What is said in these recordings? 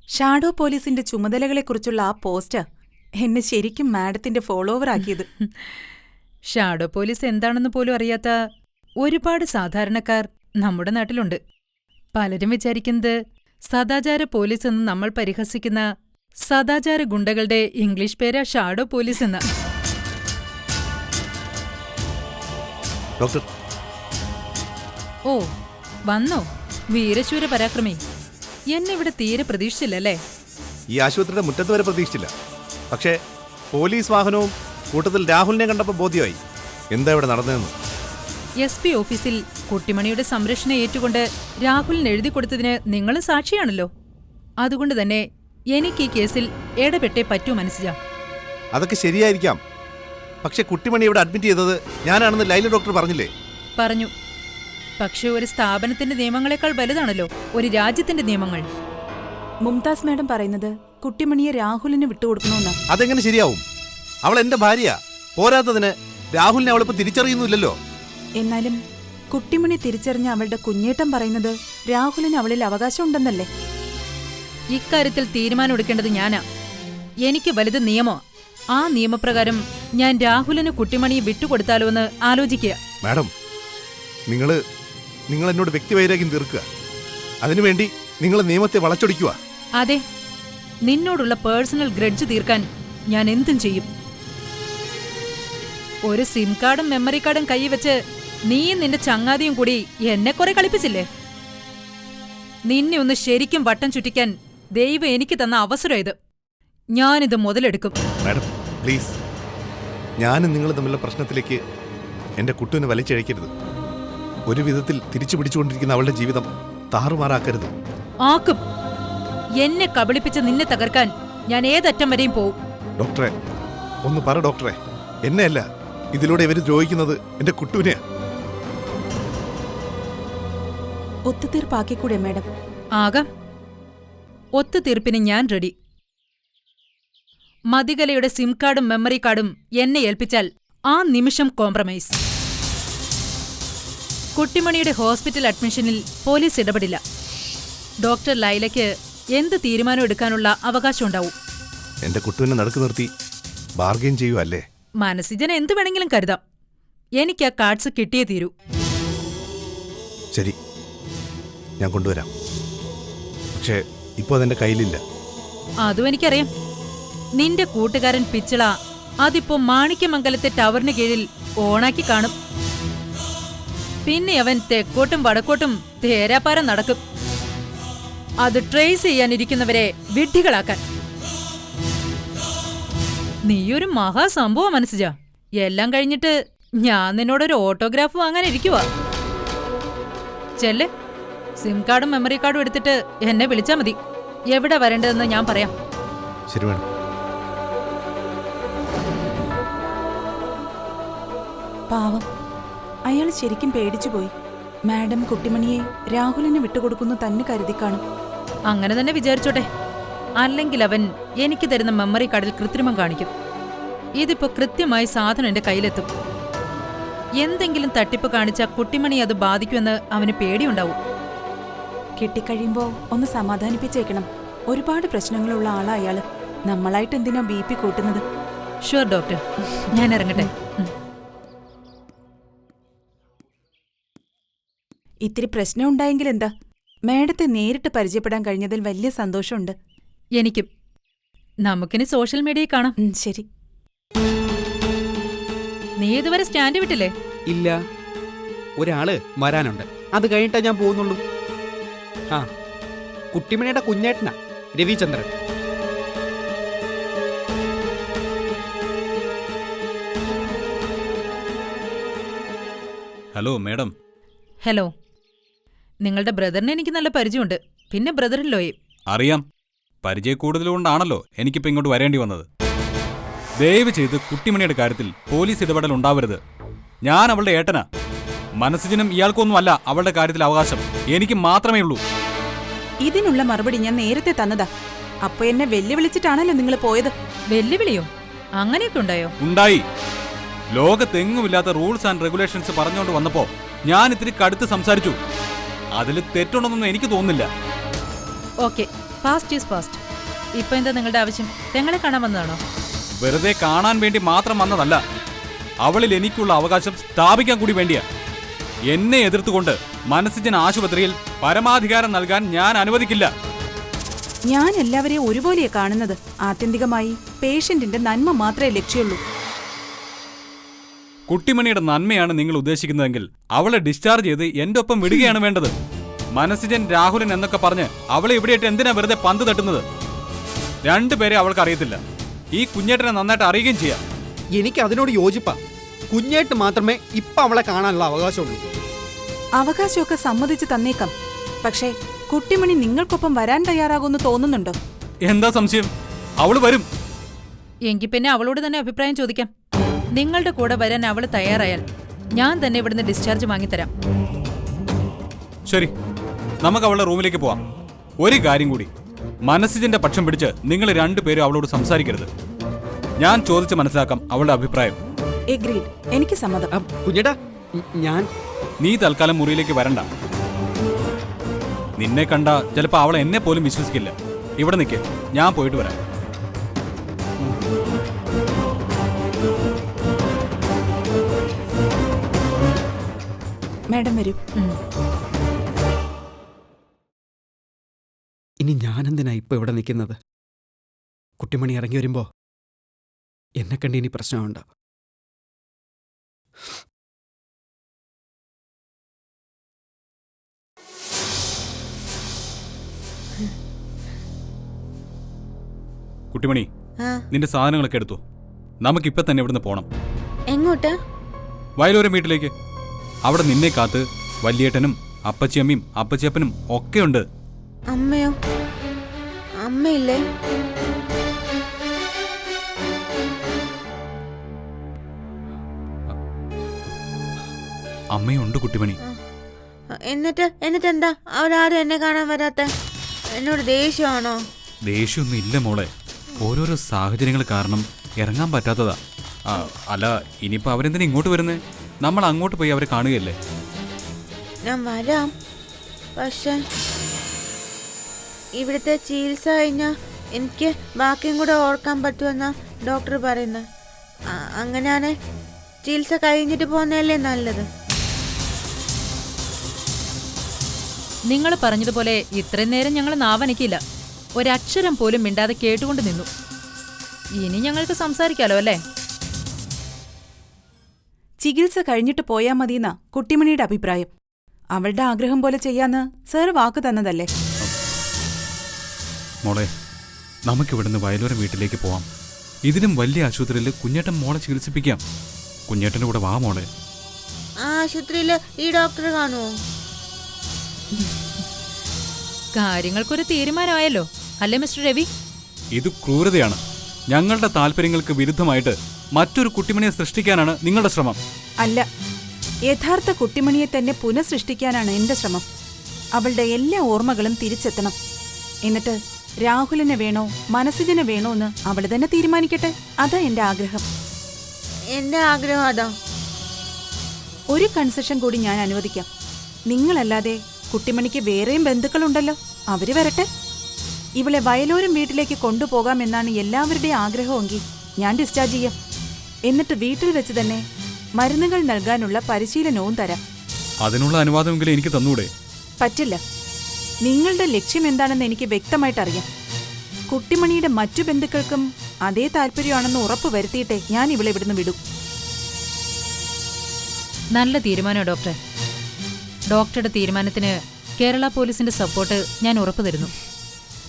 Shadow പോലീസിന്റെ ചുമതലകളെക്കുറിച്ചുള്ള ആ post എന്നെ ശരിക്കും മാഡത്തിന്റെ ഫോളോവർ ആക്കിയത്. ഷാഡോ പോലീസ് എന്താണെന്ന് പോലും അറിയാത്ത ഒരുപാട് സാധാരണക്കാർ നമ്മുടെ നാട്ടിലുണ്ട്. പലരും വിചാരിക്കുന്നത് സദാചാര പോലീസ് എന്ന് നമ്മൾ പരിഹസിക്കുന്ന സദാചാര ഗുണ്ടകളുടെ ഇംഗ്ലീഷ് പേരാ ഷാഡോ പോലീസ് എന്ന. ഡോക്ടർ ഓ വന്നോ വീരശൂര പരാക്രമി. എന്നെ ഇവിടെ തീരെ പ്രതീക്ഷിച്ചില്ലല്ലേ? ഈ ആശുപത്രിയുടെ മുറ്റത്ത് വരെ പ്രതീക്ഷിച്ചില്ല. പക്ഷേ പോലീസ് വാഹനവും കൂട്ടത്തിൽ രാഹുലിനെ കണ്ടപ്പോൾ ബോധ്യമായി എന്താ ഇവിടെ നടന്നതെന്ന്. SP ഓഫീസിൽ കുട്ടിമണിയുടെ സംരക്ഷണം ഏറ്റുകൊണ്ട് രാഹുലിന് എഴുതി കൊടുത്തതിന് നിങ്ങളും സാക്ഷിയാണല്ലോ. അതുകൊണ്ട് തന്നെ എനിക്ക് ഈ കേസിൽ ഇടപെട്ടേ പറ്റൂ മനസ്സിലാ. അതൊക്കെ ശരിയായിരിക്കാം. പക്ഷെ കുട്ടിമണി ഇവിടെ അഡ്മിറ്റ് ചെയ്തത് ഞാനാണെന്ന് ലൈല ഡോക്ടർ പറഞ്ഞില്ലേ? പറഞ്ഞു. പക്ഷെ ഒരു സ്ഥാപനത്തിന്റെ നിയമങ്ങളെക്കാൾ വലുതാണല്ലോ ഒരു രാജ്യത്തിന്റെ നിയമങ്ങൾ. മുംതാസ് മാഡം പറയുന്നത് കുട്ടിമണിയെ രാഹുലിന് വിട്ടുകൊടുക്കണമെന്നാ. അതെങ്ങനെ ശരിയാവും? അവൾ എന്റെ ഭാര്യ. പോരാത്തതിന് രാഹുലിനെ അവളിപ്പോ തിരിച്ചറിയുന്നില്ലല്ലോ. എന്നാലും കുട്ടിമണി തിരിച്ചറിഞ്ഞ അവളുടെ കുഞ്ഞേട്ടൻ പറയുന്നത് രാഹുലിന് അവളിൽ അവകാശമുണ്ടെന്നല്ലേ? ഇക്കാര്യത്തിൽ തീരുമാനമെടുക്കേണ്ടത് ഞാനാ. എനിക്ക് വലുത് നിയമമാ. ആ നിയമപ്രകാരം ഞാൻ രാഹുലിന് കുട്ടിമണിയെ വിട്ടുകൊടുത്താലോ എന്ന് ആലോചിക്കുക. മാഡം, നിങ്ങൾ എന്നോട് വ്യക്തിവൈരാഗ്യം തീർക്കുക. അതിനുവേണ്ടി നിങ്ങൾ നിയമത്തെ വളച്ചൊടിക്കുക. അതെ, നിന്നോടുള്ള പേഴ്സണൽ ഗ്രഡ്ജ് തീർക്കാൻ ഞാൻ എന്തും ചെയ്യും. ഒരു സിം കാർഡും മെമ്മറി കാർഡും കൈ വെച്ച് നീയും നിന്റെ ചങ്ങാതിയും കൂടി എന്നെ കുറെ കളിപ്പിച്ചില്ലേ? നിന്നെ ഒന്ന് ശരിക്കും വട്ടം ചുറ്റിക്കാൻ ദൈവം എനിക്ക് തന്ന അവസരം ഇത്. ഞാനിത് മുതലെടുക്കും. മാഡം പ്ലീസ്, ഞാനും നിങ്ങൾ തമ്മിലുള്ള പ്രശ്നത്തിലേക്ക് എന്റെ കുട്ടുവിനെ വലിച്ചഴക്കരുത്. ഒരു വിധത്തിൽ തിരിച്ചു പിടിച്ചുകൊണ്ടിരിക്കുന്ന അവളുടെ ജീവിതം താറുമാറാക്കരുത്. ആക്കും. എന്നെ കബളിപ്പിച്ച് നിന്നെ തകർക്കാൻ ഞാൻ ഏതറ്റം വരെയും പോവും. ഡോക്ടറെ ഒന്ന് പറ ഡോക്ടറെ, എന്നെയല്ല ഇതിലൂടെ ഇവര് ദ്രോഹിക്കുന്നത് എന്റെ കുട്ടുവിനെയാ. ഒത്തുതീർപ്പാക്കിക്കൂടെ മാഡം? ആകാം. ഒത്തുതീർപ്പിന് ഞാൻ റെഡി. മതികലയുടെ സിം കാർഡും മെമ്മറി കാർഡും എന്നെ ഏൽപ്പിച്ചാൽ ആ നിമിഷം കോംപ്രമൈസ്. കുട്ടിമണിയുടെ ഹോസ്പിറ്റൽ അഡ്മിഷനിൽ പോലീസ് ഇടപെടില്ല. ഡോക്ടർ ലൈലയ്ക്ക് എന്ത് തീരുമാനം എടുക്കാനുള്ള അവകാശമുണ്ടാവും. എന്റെ കുട്ടുവിനെ നടുക്ക് നിർത്തി ബാർഗെയിൻ ചെയ്യുക അല്ലേ? മനസ്സിജന എന്തു വേണമെങ്കിലും കരുതാം. എനിക്ക് ആ കാർഡ്സ് കിട്ടിയേ തീരൂ. ശരി, ഞാൻ കൊണ്ടുവരാം. പക്ഷേ ഇപ്പോ അതെന്റെ കയ്യിലില്ല. അതും എനിക്കറിയാം. നിന്റെ കൂട്ടുകാരൻ പിച്ചള അതിപ്പോ മാണിക്യമംഗലത്തെ ടവറിന് കീഴിൽ ഓണാക്കി കാണും. പിന്നെ അവൻ തെക്കോട്ടും വടക്കോട്ടും തേരാപ്പാര നടക്കും. അത് ട്രേസ് ചെയ്യാനിരിക്കുന്നവരെ വിഡ്ഢികളാക്കാൻ. നീയൊരു മഹാസംഭവം മനസ്സിജാ. എല്ലാം കഴിഞ്ഞിട്ട് ഞാൻ നിന്നോടൊരു ഓട്ടോഗ്രാഫ് വാങ്ങാനിരിക്കുവാ. ചെല്ല്, സിം കാർഡും മെമ്മറി കാർഡും എടുത്തിട്ട് എന്നെ വിളിച്ചാ മതി. എവിടെ വരേണ്ടതെന്ന് ഞാൻ പറയാം. ശരി വേണം. പാവം, അയാൾ ശരിക്കും പേടിച്ചുപോയി. മാഡം കുട്ടിമണിയെ രാഹുലിന് വിട്ടുകൊടുക്കുന്നു തന്നെ കരുതി കാണും. അങ്ങനെ തന്നെ വിചാരിച്ചോട്ടെ. അല്ലെങ്കിൽ അവൻ എനിക്ക് തരുന്ന മെമ്മറി കാർഡിൽ കൃത്രിമം കാണിക്കും. ഇതിപ്പോ കൃത്യമായി സാധനം എന്റെ കയ്യിലെത്തും. എന്തെങ്കിലും തട്ടിപ്പ് കാണിച്ച കുട്ടിമണി അത് ബാധിക്കുമെന്ന് അവന് പേടിയുണ്ടാവും. കിട്ടിക്കഴിയുമ്പോ ഒന്ന് സമാധാനിപ്പിച്ചേക്കണം. ഒരുപാട് പ്രശ്നങ്ങളുള്ള ആളാ അയാള്. നമ്മളായിട്ട് എന്തിനാ BP കൂട്ടുന്നത്? ഷുവർ ഡോക്ടർ, ഞാൻ ഇറങ്ങട്ടെ. ഇത്തിരി പ്രശ്നം ഉണ്ടായെങ്കിൽ എന്താ? മാഡത്തെ നേരിട്ട് പരിചയപ്പെടാൻ കഴിഞ്ഞതിൽ വലിയ സന്തോഷമുണ്ട്. എനിക്കും. നമുക്കിനി സോഷ്യൽ മീഡിയയിൽ കാണാം. ശരി. നീ ഇതുവരെ സ്റ്റാൻഡ് വിട്ടില്ലേ? ഇല്ല, ഒരാള് വരാനുണ്ട്. അത് കഴിഞ്ഞിട്ടേ ഞാൻ പോകുന്നുള്ളൂ. ആ, കുട്ടിമണിയുടെ കുഞ്ഞേട്ടനാ, രവിചന്ദ്രൻ. Hello madam. ഹലോ. നിങ്ങളുടെ ബ്രദറിനെ എനിക്ക് നല്ല പരിചയമുണ്ട്. പിന്നെ ബ്രദറിലോയെ അറിയാം. പരിചയക്കൂടുതലുകൊണ്ടാണല്ലോ എനിക്കിപ്പോൾ ഇങ്ങോട്ട് വരേണ്ടി വന്നത്. ദയവ് ചെയ്ത് കുട്ടിമണിയുടെ കാര്യത്തിൽ പോലീസ് ഇടപെടൽ ഉണ്ടാവരുത്. ഞാൻ അവളുടെ ഏട്ടനാ. മനസ്സിനും ഇയാൾക്കൊന്നുമല്ല അവളുടെ കാര്യത്തിൽ അവകാശം. എനിക്ക് മാത്രമേ ഉള്ളൂ. ഇതിനുള്ള മറുപടി ഞാൻ നേരത്തെ തന്നതാ. അപ്പൊ എന്നെ വെല്ലുവിളിച്ചിട്ടാണല്ലോ നിങ്ങൾ പോയത്. വെല്ലുവിളിയോ? അങ്ങനെയൊക്കെ ഉണ്ടായോ? ഉണ്ടായി. ലോകത്തെങ്ങുമില്ലാത്ത റൂൾസ് ആൻഡ് റെഗുലേഷൻസ് പറഞ്ഞുകൊണ്ട് വന്നപ്പോ ഞാൻ ഇത്തിരി കടുത്ത് സംസാരിച്ചു. അതിൽ തെറ്റുണ്ടെന്നൊന്നും എനിക്ക് തോന്നുന്നില്ല. Okay, past is past. ഇപ്പൊ എന്താ നിങ്ങളുടെ ആവശ്യം? ഞങ്ങളെ കാണാൻ വന്നതാണോ? വെറുതെ കാണാൻ വേണ്ടി മാത്രം വന്നതല്ല, അവളിൽ എനിക്കുള്ള അവകാശം സ്ഥാപിക്കാൻ കൂടി വേണ്ടിയാ. എന്നെ എതിർത്തുകൊണ്ട് മനസ്സിജൻ ആശുപത്രിയിൽ പരമാധികാരം നൽകാൻ ഞാൻ അനുവദിക്കില്ല. ഞാൻ എല്ലാവരെയും ഒരുപോലെയാ കാണുന്നത്. ആത്യന്തികമായി പേഷ്യന്റിന്റെ നന്മ മാത്രമേ ലക്ഷ്യമുള്ളൂ. കുട്ടിമണിയുടെ നന്മയാണ് നിങ്ങൾ ഉദ്ദേശിക്കുന്നതെങ്കിൽ അവളെ ഡിസ്ചാർജ് ചെയ്ത് എന്റെ ഒപ്പം വിടുകയാണ് വേണ്ടത്. മനസ്സിജൻ രാഹുലൻ എന്നൊക്കെ പറഞ്ഞ് അവളെ ഇവിടെയായിട്ട് എന്തിനാ വെറുതെ പന്ത് തട്ടുന്നത്? രണ്ടുപേരെ അവൾക്ക് അറിയത്തില്ല. ഈ കുഞ്ഞേട്ടനെ നന്നായിട്ട് അറിയുകയും ചെയ്യാം. എനിക്ക് അതിനോട് യോജിപ്പാ. കുഞ്ഞേട്ട് മാത്രമേ ഇപ്പൊ അവളെ കാണാനുള്ള അവകാശമുള്ളൂ. അവകാശമൊക്കെ സമ്മതിച്ച് തന്നേക്കാം. പക്ഷേ കുട്ടിമണി നിങ്ങൾക്കൊപ്പം വരാൻ തയ്യാറാകുമെന്ന് തോന്നുന്നുണ്ടോ? എന്താ സംശയം? അവള് വരും. എങ്കിൽ പിന്നെ അവളോട് തന്നെ അഭിപ്രായം ചോദിക്കാം. നിങ്ങളുടെ കൂടെ വരാൻ അവള് തയ്യാറായാൽ ഞാൻ തന്നെ ഇവിടുന്ന് ഡിസ്ചാർജ് വാങ്ങിത്തരാം. ശരി, നമുക്ക് അവളുടെ റൂമിലേക്ക് പോവാം. ഒരു കാര്യം കൂടി, മനസ്സിജന്റെ പക്ഷം പിടിച്ച് നിങ്ങൾ രണ്ടുപേരും അവളോട് സംസാരിക്കരുത്. ഞാൻ ചോദിച്ച് മനസ്സിലാക്കാം അവളുടെ അഭിപ്രായം. എഗ്രീഡ്, എനിക്ക് സമ്മതം. കുഞ്ഞേട്ടാ, ഞാൻ നീ തൽക്കാലം മുറിയിലേക്ക് വരണ്ട. നിന്നെ കണ്ട ചിലപ്പോ അവളെ എന്നെ പോലും വിശ്വസിക്കില്ല. ഇവിടെ നിൽക്ക്, ഞാൻ പോയിട്ട് വരാം. മാഡം വരൂ. ഇനി ഞാനെന്തിനാ ഇപ്പൊ ഇവിടെ നിൽക്കുന്നത്? കുട്ടിമണി ഇറങ്ങി വരുമ്പോ എന്നെ കണ്ട് ഇനി പ്രശ്നമുണ്ടോ? കുട്ടിമണി, നിന്റെ സാധനങ്ങളൊക്കെ എടുത്തു. നമുക്കിപ്പൊ തന്നെ ഇവിടുന്ന് പോണം. എങ്ങോട്ട്? വയലോരം വീട്ടിലേക്ക്. അവിടെ നിന്നെ കാത്ത് വല്യേട്ടനും അപ്പച്ചിയമ്മയും അപ്പച്ചിയപ്പനും ഒക്കെയുണ്ട്. അമ്മയോ? അമ്മയില്ലേ? അമ്മയുണ്ട് കുട്ടിമണി. എന്നിട്ട് എന്താ അവരാരും എന്നെ കാണാൻ വരാത്ത? എന്നോട് ദേഷ്യമാണോ? ദേഷ്യമൊന്നും ഇല്ല മോളെ, ഓരോരോ സാഹചര്യങ്ങൾ കാരണം ഇറങ്ങാൻ പറ്റാത്തതാ. അല്ല, ഇനിയിപ്പോ അവരെന്തിനാ ഇങ്ങോട്ട് വരുന്നേ? നമ്മൾ അങ്ങോട്ട് പോയി അവരെ കാണുകയല്ലേ. ഞാൻ വരാം, പക്ഷെ ഇവിടുത്തെ ചികിത്സ കഴിഞ്ഞാൽ എനിക്ക് ബാക്കിയും കൂടെ ഓർക്കാൻ പറ്റുമെന്നാ ഡോക്ടർ പറയുന്നത്. അങ്ങനെയാണ് ചികിത്സ കഴിഞ്ഞിട്ട് പോകുന്നതല്ലേ നല്ലത്. നിങ്ങൾ പറഞ്ഞതുപോലെ ഇത്രയും നേരം ഞങ്ങൾ നാവനക്കില്ല. ഒരക്ഷരം പോലും മിണ്ടാതെ കേട്ടുകൊണ്ട് നിന്നു. ഇനി ഞങ്ങൾക്ക് സംസാരിക്കാലോ അല്ലേ? ചികിത്സ കഴിഞ്ഞിട്ട് പോയാ മതിയെന്നാ കുട്ടിമണിയുടെ അഭിപ്രായം. അവളുടെ ആഗ്രഹം പോലെ ചെയ്യാന്ന് സാർ വാക്ക് തന്നതല്ലേ? മോളെ, നമുക്കിവിടുന്ന് വയലോരം വീട്ടിലേക്ക് പോവാം. ഇതിലും വലിയ ആശുപത്രിയിൽ കുഞ്ഞേട്ടൻ മോളെ ചികിത്സിപ്പിക്കാം. കുഞ്ഞേട്ടൻ്റെ കൂടെ വാ മോളെ. ആശുപത്രിയിൽ ഈ ഡോക്ടർ കാണുമോ? കാര്യങ്ങൾക്കൊരു തീരുമാനമായല്ലോ അല്ലേ മിസ്റ്റർ രവി? ഇത് ക്രൂരതയാണ്. ഞങ്ങളുടെ താല്പര്യങ്ങൾക്ക് വിരുദ്ധമായിട്ട് മറ്റൊരു കുട്ടിമണിയെ സൃഷ്ടിക്കാനാണ് നിങ്ങളുടെ ശ്രമം. അല്ല, യഥാർത്ഥ കുട്ടിമണിയെ തന്നെ പുനഃസൃഷ്ടിക്കാനാണ് എന്റെ ശ്രമം. അവളുടെ എല്ലാ ഓർമ്മകളും തിരിച്ചെത്തണം. എന്നിട്ട് രാഹുലിനെ വേണോ മനസ്സിജനെ വേണോ എന്ന് അവള് തന്നെ തീരുമാനിക്കട്ടെ. അതാ എന്റെ ആഗ്രഹം. എന്റെ ആഗ്രഹം അതാ. ഒരു കൺസെഷൻ കൂടി ഞാൻ അനുവദിക്കാം. നിങ്ങളല്ലാതെ കുട്ടിമണിക്ക് വേറെയും ബന്ധുക്കളുണ്ടല്ലോ, അവര് വരട്ടെ. ഇവളെ വയലോരം വീട്ടിലേക്ക് കൊണ്ടുപോകാമെന്നാണ് എല്ലാവരുടെയും ആഗ്രഹമെങ്കിൽ ഞാൻ ഡിസ്ചാർജ് ചെയ്യാം. എന്നിട്ട് വീട്ടിൽ വെച്ച് തന്നെ മരുന്നുകൾ നൽകാനുള്ള പരിശീലനവും തരാം. അതിനുള്ള അനുവാദമെങ്കിലും എനിക്ക് തന്നൂടെ? പറ്റില്ല. നിങ്ങളുടെ ലക്ഷ്യം എന്താണെന്ന് എനിക്ക് വ്യക്തമായിട്ടറിയാം. കുട്ടിമണിയുടെ മറ്റു ബന്ധുക്കൾക്കും അതേ താല്പര്യമാണെന്ന് ഉറപ്പ് വരുത്തിയിട്ടേ ഞാൻ ഇവളെ ഇവിടുന്ന് വിടും. നല്ല തീരുമാനമാണ് ഡോക്ടറെ. ഡോക്ടറുടെ തീരുമാനത്തിന് കേരള പോലീസിന്റെ സപ്പോർട്ട് ഞാൻ ഉറപ്പു തരുന്നു.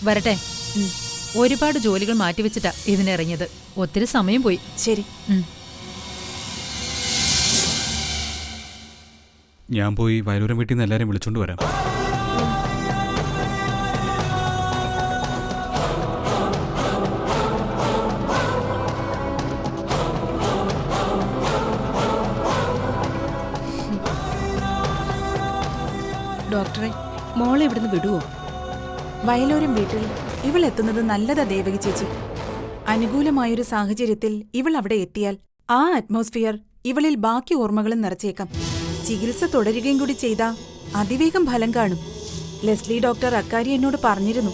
വരട്ടെ. ഒരുപാട് ജോലികൾ മാറ്റിവെച്ചിട്ടാ ഇതിനിറങ്ങിയത്. ഒത്തിരി സമയം പോയി. ശരി. ഞാൻ പോയി വയലൂരം വീട്ടിൽ നിന്ന് എല്ലാവരും വിളിച്ചോണ്ട് വരാം. ഡോക്ടറെ, മോളെ ഇവിടുന്ന് വിടുവോ? വയലോരം വീട്ടിൽ ഇവൾ എത്തുന്നത് നല്ലതാ ദേവകി ചേച്ചി. അനുകൂലമായൊരു സാഹചര്യത്തിൽ ഇവൾ അവിടെ എത്തിയാൽ ആ അറ്റ്മോസ്ഫിയർ ഇവളിൽ ബാക്കി ഓർമ്മകളും നിറച്ചേക്കാം. ചികിത്സ തുടരുകയും കൂടി ചെയ്താ അതിവേഗം ഫലം കാണും. ലെസ്ലി ഡോക്ടർ അക്കാര്യം എന്നോട് പറഞ്ഞിരുന്നു.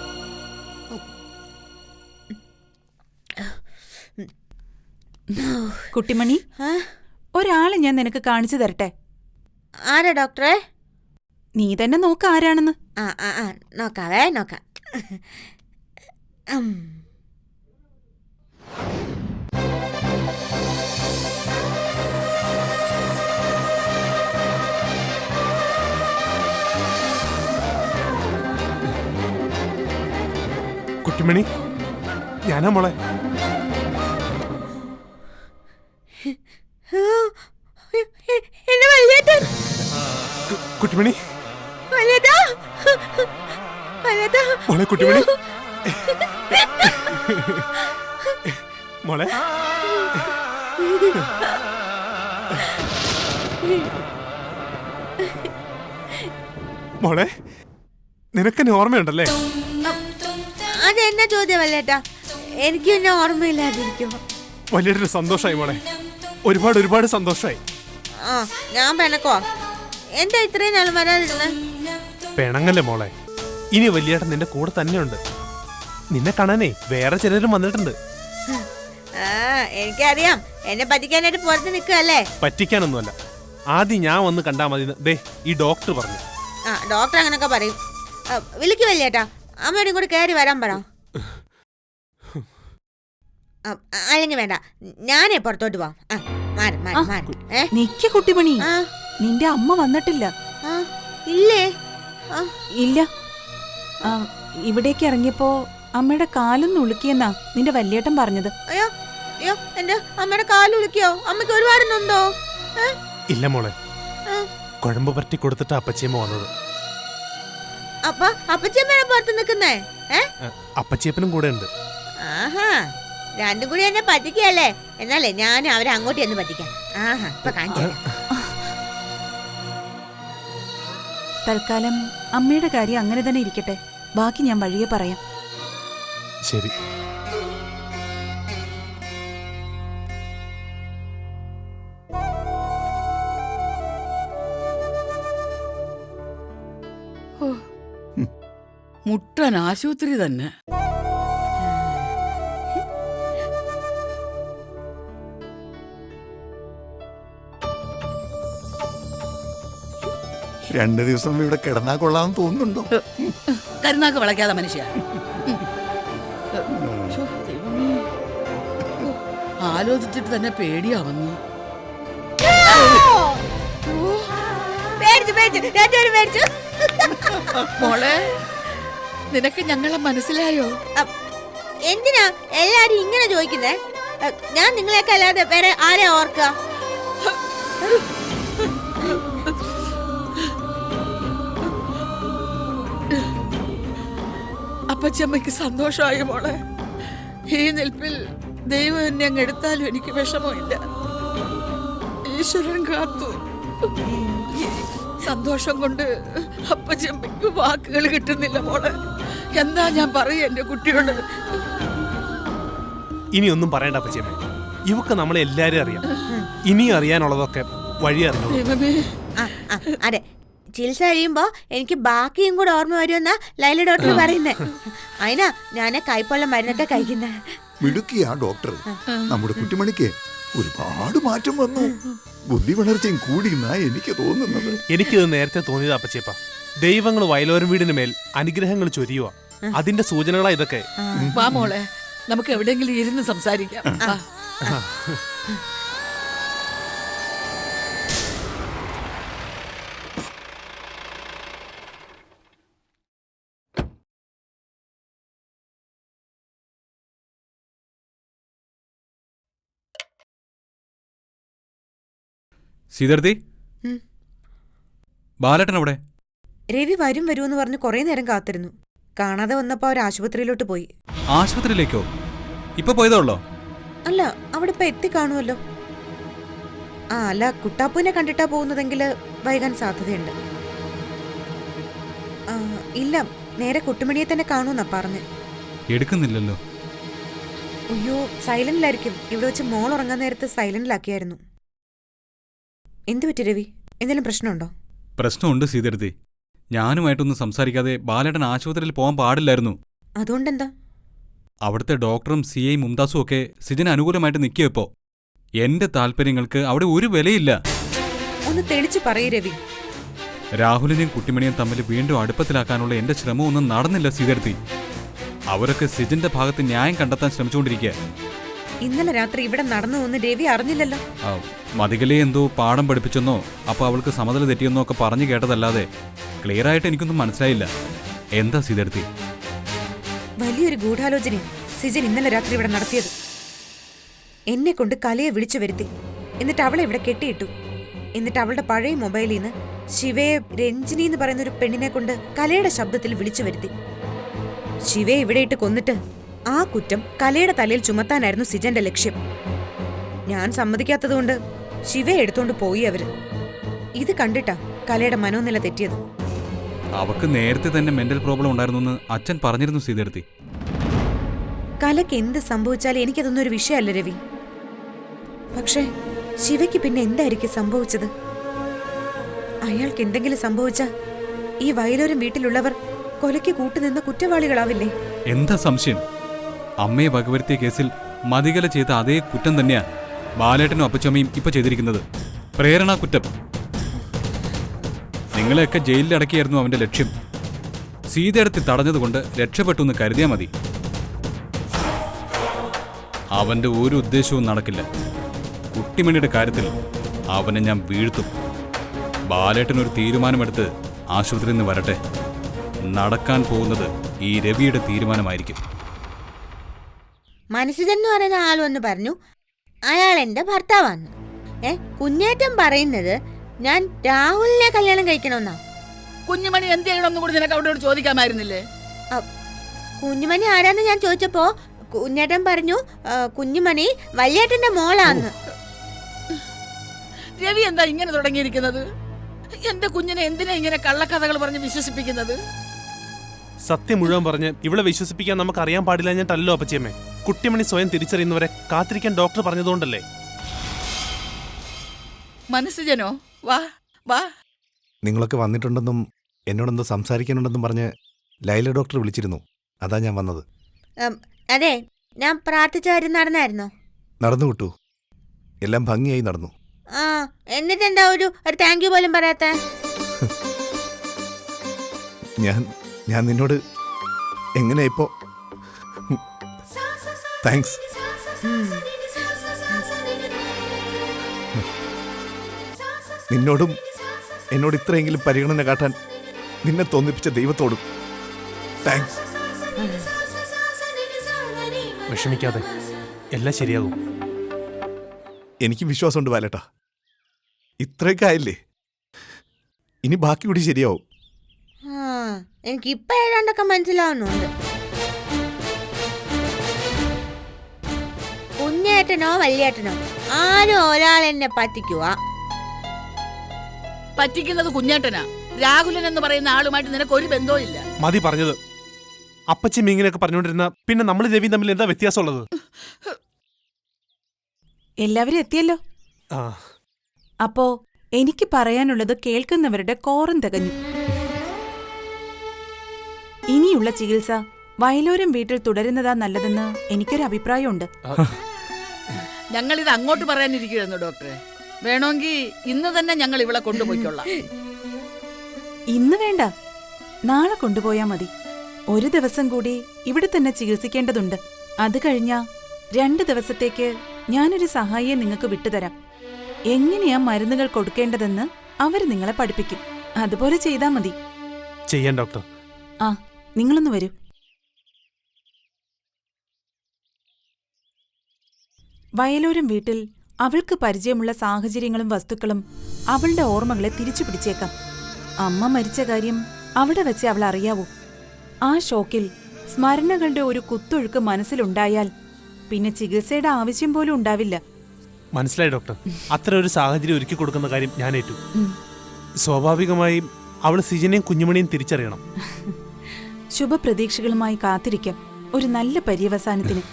കുട്ടിമണി, ഒരാളെ ഞാൻ നിനക്ക് കാണിച്ചു തരട്ടെ. ആരാ ഡോക്ടറെ? നീ തന്നെ നോക്ക ആരാണെന്ന്. നോക്കാവേ, നോക്കാം. കുട്ടിമണി, ഞാനാ മോളെ. എന്നെ വലിയേട്ടൻ. കുട്ടിമണി, വലിയേട്ടാ, വലിയേട്ടാ. മോളെ കുട്ടിമണി. മോളെ മോളെ, നിനക്കെന്നെ ഓർമ്മയുണ്ടല്ലേ? അതെന്നാ ചോദ്യം വല്ലേട്ടാ? എനിക്ക് എന്നെ ഓർമ്മയില്ലാതിരിക്കുമോ? വലിയൊരു സന്തോഷമായി മോളെ, ഒരുപാട് ഒരുപാട് സന്തോഷമായി. ഞാൻ പെണക്കോ? എന്താ ഇത്രയും നാൾ വരാതിരുന്ന? പെണങ്ങല്ലേ മോളെ, ഇനി വലിയേട്ടൻ നിന്റെ കൂടെ തന്നെയുണ്ട്. നിന്നെ കാണാനേ വേറെ ചിലരും വന്നിട്ടുണ്ട്. എനിക്കറിയാം, എന്നെ പറ്റിക്കാനായിട്ട് പുറത്ത് നിൽക്കുകയല്ലേ. പറ്റിക്കാനൊന്നുമല്ല, ആദ്യം ഞാൻ വന്ന് കണ്ടാ മതി. ദേ ഈ ഡോക്ടർ പറഞ്ഞു. ഡോക്ടർ അങ്ങനൊക്കെ പറയും. വിളിക്ക് വല്യേട്ടാ, അമ്മയോടും കൂടി കയറി വരാൻ പറ. അല്ലെങ്കിൽ വേണ്ട, ഞാനേ പുറത്തോട്ട് പോവാം. നിക്ക് കുട്ടിമണി, നിന്റെ അമ്മ വന്നിട്ടില്ല. ഇല്ലേ? ഇല്ല. ഇവിടേക്ക് ഇറങ്ങിയപ്പോ അമ്മയുടെ കാലൊന്ന് ഉളുക്കിയെന്നാ നിന്റെ വല്യേട്ടൻ പറഞ്ഞത്. അയ്യോ അയ്യോ, എന്റെ അമ്മയുടെ കാല് ഉളുക്കിയോ? അമ്മയ്ക്ക് ഒരുപാടുണ്ടോ? ഇല്ല മോളെ, കുഴമ്പ് പറ്റി കൊടുത്തിട്ട് അപ്പച്ചിയമ്മ വന്നത്. അപ്പൊ അപ്പച്ചിയമ്മയുടെ പുറത്ത് നിൽക്കുന്നേ? അപ്പച്ചിയപ്പനും കൂടെ ഉണ്ട്. ആഹാ, രണ്ടും കൂടി എന്നെ പറ്റിക്കല്ലേ? എന്നാലേ ഞാൻ അവരെ അങ്ങോട്ട് എന്ന് പറ്റിക്കാം. ആഹാ, ഇപ്പൊ കാണിച്ചു. തൽക്കാലം അമ്മയുടെ കാര്യം അങ്ങനെ തന്നെ ഇരിക്കട്ടെ. ബാക്കി ഞാൻ വഴിയെ പറയാം. ശരി. മുട്ടൻ ആശുപത്രി തന്നെ. രണ്ടു ദിവസം ഇവിടെ കിടന്നാ കൊള്ളാമെന്ന് തോന്നുന്നുണ്ടോ? കരുനാക്ക് വിളക്കാതെ മനുഷ്യ. ആലോചിച്ചിട്ട് തന്നെ പേടിയാവുന്നു. മോളെ, നിനക്ക് ഞങ്ങളെ മനസ്സിലായോ? എന്തിനാ എല്ലാരും ഇങ്ങനെ ചോദിക്കുന്നേ? ഞാൻ നിങ്ങളെയൊക്കെ അല്ലാതെ വേറെ ആരെ ഓർക്ക? അപ്പച്ചമ്മയ്ക്ക് സന്തോഷമായി മോളെ. ഈ നിൽപ്പിൽ ദൈവം എന്നെ അങ്ങ് എടുത്താലും എനിക്ക് വിഷമമില്ല. ഈശ്വരൻ കാത്തു. സന്തോഷം കൊണ്ട് അപ്പച്ചമ്മയ്ക്ക് വാക്കുകൾ കിട്ടുന്നില്ല മോളെ. എന്താ ഞാൻ പറയാ എന്റെ കുട്ടിയോട്? ഇനി ഒന്നും പറയണ്ട അപ്പച്ചിയമ്മ, ഇവക്ക് നമ്മളെ എല്ലാരും അറിയാം. ഇനിയും അറിയാനുള്ളതൊക്കെ വഴി അറിഞ്ഞു. അതെ, ചികിത്സ കഴിയുമ്പോ എനിക്ക് ബാക്കിയും കൂടെ ഓർമ്മ വരുമെന്നാ ലൈല ഡോക്ടർ പറയുന്നേ. അതിനാ ഞാൻ കൈപ്പുള്ള മരുന്നൊക്കെ കഴിക്കുന്ന. മിടുക്കിയാ ഡോക്ടർ. നമ്മുടെ കുട്ടിമണിക്ക് ഒരുപാട് മാറ്റം വന്നു. ബുദ്ധി വളർച്ചയും കൂടിയെന്നാ എനിക്ക് തോന്നുന്നത്. എനിക്കിത് നേരത്തെ തോന്നിയത് അപ്പച്ചേപ്പ. ദൈവങ്ങൾ വയലോരം വീടിന് മേൽ അനുഗ്രഹങ്ങൾ ചൊരിയുക, അതിന്റെ സൂചനകളാ ഇതൊക്കെ. വാ മോളെ, നമുക്ക് എവിടെയെങ്കിലും ഇരുന്ന് സംസാരിക്കാം. സീതർത്തി, ബാലേട്ടൻ അവിടെ? രവി വരും വരൂന്ന് പറഞ്ഞ് കുറെ നേരം കാത്തിരുന്നു. കാണാതെ വന്നപ്പോ അവർ ആശുപത്രിയിലോട്ട് പോയി. ആശുപത്രിയിലേക്കോ? ഇപ്പൊ പോയതോളോ? അല്ല, അവിടെ ഇപ്പൊ എത്തി കാണുമല്ലോ. അല്ല, കുട്ടാപ്പൂനെ കണ്ടിട്ടാ പോകുന്നതെങ്കിൽ വൈകാൻ സാധ്യതയുണ്ട്. ഇല്ല, നേരെ കുട്ടുമണിയെ തന്നെ കാണൂന്നാ പറഞ്ഞ്. എടുക്കുന്നില്ലല്ലോ. അയ്യോ, സൈലന്റിലായിരിക്കും. ഇവിടെ വെച്ച് മോൾ ഉറങ്ങാൻ നേരത്ത് സൈലന്റിലാക്കിയായിരുന്നു. എന്തു പറ്റി രവി? എന്തെങ്കിലും പ്രശ്നമുണ്ടോ? പ്രശ്നമുണ്ട് സീതർത്തി. ഞാനുമായിട്ടൊന്നും സംസാരിക്കാതെ ബാലേട്ടൻ ആശുപത്രിയിൽ പോകാൻ പാടില്ലായിരുന്നു. അതുകൊണ്ടെന്താ? അവിടുത്തെ ഡോക്ടറും സി ഐ മുംതാസും ഒക്കെ സിജന് അനുകൂലമായിട്ട് നിൽക്കുക ഇപ്പോ. എന്റെ താല്പര്യങ്ങൾക്ക് അവിടെ ഒരു വിലയില്ല. ഒന്ന് തെളിച്ചു പറയൂ രവി. രാഹുലിനെയും കുട്ടിമണിയും തമ്മിൽ വീണ്ടും അടുപ്പത്തിലാക്കാനുള്ള എന്റെ ശ്രമമൊന്നും നടന്നില്ല സീതർത്തി. അവരൊക്കെ സിജന്റെ ഭാഗത്ത് ന്യായം കണ്ടെത്താൻ ശ്രമിച്ചുകൊണ്ടിരിക്കുക. ഇന്നലെ രാത്രി ഇവിടെ നടന്നു രവി അറിഞ്ഞില്ലല്ലോ. മതികലെ എന്തോ പാഠം പഠിപ്പിച്ചെന്നോ അപ്പൊ അവൾക്ക് സമതല തെറ്റിയെന്നോ ഒക്കെ പറഞ്ഞു കേട്ടതല്ലാതെ ക്ലിയറായിട്ട് എനിക്കൊന്നും മനസ്സിലായില്ല. എന്താ സീതർത്തി? വലിയൊരു ഗൂഢാലോചന സിജൻ ഇന്നലെ രാത്രി ഇവിടെ നടത്തിയത്. എന്നെ കൊണ്ട് കലയെ വിളിച്ചു വരുത്തി. എന്നിട്ട് അവളെ ഇവിടെ കെട്ടിയിട്ടു. എന്നിട്ട് അവളുടെ പഴയ മൊബൈലിൽ നിന്ന് ശിവയെ രഞ്ജിനി എന്ന് പറയുന്ന ഒരു പെണ്ണിനെ കൊണ്ട് കലയുടെ ശബ്ദത്തിൽ വിളിച്ചു വരുത്തി. ശിവയെ ഇവിടെ ഇട്ട് കൊന്നിട്ട് ആ കുറ്റം കലയുടെ തലയിൽ ചുമത്താനായിരുന്നു സിജന്റെ ലക്ഷ്യം. ഞാൻ സമ്മതിക്കാത്തതുകൊണ്ട് ശിവയെ എടുത്തോണ്ട് പോയി അവര്. ഇത് കണ്ടിട്ടാ കലയുടെ മനോനില തെറ്റിയത്. അവക്ക് നേരത്തെ തന്നെ മെന്റൽ പ്രോബ്ലം ഉണ്ടായിരുന്നു അച്ഛൻ പറഞ്ഞിരുന്നു സീതർത്തി. കലയ്ക്ക് എന്ത് സംഭവിച്ചാലും എനിക്കതൊന്നും ഒരു വിഷയമല്ല രവി. പക്ഷേ ശിവയ്ക്ക് പിന്നെ എന്തായിരിക്കും സംഭവിച്ചത്? അയാൾക്ക് എന്തെങ്കിലും സംഭവിച്ചാ ഈ വയലോരം വീട്ടിലുള്ളവർ കൊലയ്ക്ക് കൂട്ടുനിന്ന കുറ്റവാളികളാവില്ലേ? എന്താ സംശയം? അമ്മയെ വകവരുത്തിയ കേസിൽ മതികല ചെയ്ത അതേ കുറ്റം തന്നെയാ ബാലേട്ടനും അപ്പച്ചമ്മയും ഇപ്പൊ ചെയ്തിരിക്കുന്നത്. പ്രേരണാ കുറ്റം. നിങ്ങളെയൊക്കെ ജയിലിലടക്കിയായിരുന്നു അവന്റെ ലക്ഷ്യം. സീതയെടുത്ത് തടഞ്ഞതുകൊണ്ട് രക്ഷപ്പെട്ടു എന്ന് കരുതിയാ മതി. അവന്റെ ഒരു ഉദ്ദേശവും നടക്കില്ല. കുട്ടിമണിയുടെ കാര്യത്തിൽ അവനെ ഞാൻ വീഴ്ത്തും. ബാലേട്ടനൊരു തീരുമാനമെടുത്ത് ആശുപത്രിയിൽ നിന്ന് വരട്ടെ. നടക്കാൻ പോകുന്നത് ഈ രവിയുടെ തീരുമാനമായിരിക്കും. മനസ്സിലെന്ന് പറയുന്ന ആൾ വന്ന് പറഞ്ഞു അയാൾ എന്റെ ഭർത്താവാണ്. കുഞ്ഞേറ്റം പറയുന്നത് ഞാൻ രാഹുലിനെ കല്യാണം കഴിക്കണമെന്നാ. കുഞ്ഞുമണി എന്ത് ചെയ്യണമെന്ന് കൂടി നിനക്ക് അവരോട് ചോദിക്കാമായിരുന്നില്ലേ? കുഞ്ഞുമണി ആരാന്ന് ഞാൻ ചോദിച്ചപ്പോ കുഞ്ഞേട്ടൻ പറഞ്ഞു കുഞ്ഞുമണി വല്യേട്ടന്റെ മോളാന്ന്. രവി എന്താ ഇങ്ങനെ തുടങ്ങിയിരിക്കുന്നത്? എന്റെ കുഞ്ഞിനെ എന്തിനാ ഇങ്ങനെ കള്ളക്കഥകൾ പറഞ്ഞ് വിശ്വസിപ്പിക്കുന്നത്? സത്യം മുഴുവൻ പറഞ്ഞ് ഇവളെ വിശ്വസിപ്പിക്കാൻ നമുക്ക് അറിയാൻ പാടില്ല. ഞാൻ തല്ലോ അപ്പച്ചിയമ്മേ. കുട്ടിമണി സ്വയം തിരിച്ചറിയുന്നവരെ കാത്തിരിക്കാൻ ഡോക്ടർ പറഞ്ഞതുകൊണ്ടല്ലേ. മനസ്സുജനോ വാ വാ. നിങ്ങളൊക്കെ വന്നിട്ടുണ്ടെന്നും എന്നോടെന്തോ സംസാരിക്കാനുണ്ടെന്നും പറഞ്ഞ് ലൈല ഡോക്ടർ വിളിച്ചിരുന്നു. അതാ ഞാൻ വന്നത്. അതെ, ഞാൻ പ്രാർത്ഥിച്ച കാര്യം നടന്നായിരുന്നോ? നടന്നു കിട്ടു. എല്ലാം ഭംഗിയായി നടന്നു. എന്നിട്ടെന്താ ഒരു താങ്ക് യു പോലും പറയാത്ത? ഞാൻ നിന്നോട് എങ്ങനെ ഇപ്പോ താങ്ക്സ്. നിന്നോടും എന്നോട് ഇത്രയെങ്കിലും പരിഗണന കാട്ടാൻ നിന്നെ തോന്നിപ്പിച്ച ദൈവത്തോടും താങ്ക്സ്. വിഷമിക്കാതെ, എല്ലാം ശരിയാകും. എനിക്ക് വിശ്വാസമുണ്ട് ബാലേട്ടാ. ഇത്രയൊക്കെ ആയില്ലേ, ഇനി ബാക്കി കൂടി ശരിയാവും. എനിക്ക് ഇപ്പൊ ഏതാണ്ടൊക്കെ മനസ്സിലാവുന്നുണ്ട്. കുഞ്ഞേട്ടനോ വല്യേട്ടനോ ആരും ഒരാൾ എന്നെ പറ്റിക്കുന്നത് കുഞ്ഞേട്ടനാ. രാഹുലൻ എന്ന് പറയുന്ന ആളുമായിട്ട് നിനക്ക് ഒരു ബന്ധവും ഇല്ല. മതി പറഞ്ഞത്. അപ്പച്ചി ഇങ്ങനെയൊക്കെ പറഞ്ഞുകൊണ്ടിരുന്ന പിന്നെ നമ്മൾ രവി തമ്മിൽ എന്താ വ്യത്യാസമുള്ളത്? എല്ലാവരും എത്തിയല്ലോ. അപ്പോ എനിക്ക് പറയാനുള്ളത് കേൾക്കുന്നവരുടെ കോറം തികഞ്ഞു. ഇനിയുള്ള ചികിത്സ വയലോരം വീട്ടിൽ തുടരുന്നതാ നല്ലതെന്ന് എനിക്കൊരു അഭിപ്രായമുണ്ട്. ഞങ്ങളിത് അങ്ങോട്ട് പറയാനിരിക്കുന്നു ഡോക്ടറെ. വേണമെങ്കിൽ ഇന്ന് തന്നെ ഞങ്ങൾ ഇവളെ കൊണ്ടുപോയിക്കൊള്ളാം. ഇന്ന് വേണ്ട, നാളെ കൊണ്ടുപോയാ മതി. ഒരു ദിവസം കൂടി ഇവിടെ തന്നെ ചികിത്സിക്കേണ്ടതുണ്ട്. അത് കഴിഞ്ഞാ 2 ദിവസത്തേക്ക് ഞാനൊരു സഹായിയെ നിങ്ങൾക്ക് വിട്ടുതരാം. എങ്ങനെയാ മരുന്നുകൾ കൊടുക്കേണ്ടതെന്ന് അവര് നിങ്ങളെ പഠിപ്പിക്കും. അതുപോലെ ചെയ്താ മതി. ചെയ്യാം ഡോക്ടർ. നിങ്ങളൊന്ന് വരൂ. വയലോരം വീട്ടിൽ അവൾക്ക് പരിചയമുള്ള സാഹചര്യങ്ങളും വസ്തുക്കളും അവളുടെ ഓർമ്മകളെ തിരിച്ചു പിടിച്ചേക്കാം. അമ്മ മരിച്ച കാര്യം അവിടെ വെച്ച് അവൾ അറിയാവൂ. ആ ഷോക്കിൽ സ്മരണകളുടെ ഒരു കുത്തൊഴുക്ക് മനസ്സിലുണ്ടായാൽ പിന്നെ ചികിത്സയുടെ ആവശ്യം പോലും ഉണ്ടാവില്ല. മനസ്സിലായി ഡോക്ടർ. അത്ര ഒരു സാഹചര്യം ഒരുക്കി കൊടുക്കുന്ന കാര്യം ഞാൻ ഏറ്റു. സ്വാഭാവികമായും അവൾ സിജനെയും കുഞ്ഞുമണിയും തിരിച്ചറിയണം. ശുഭപ്രതീക്ഷകളുമായി കാത്തിരിക്കാം ഒരു നല്ല പര്യവസാനത്തിന്.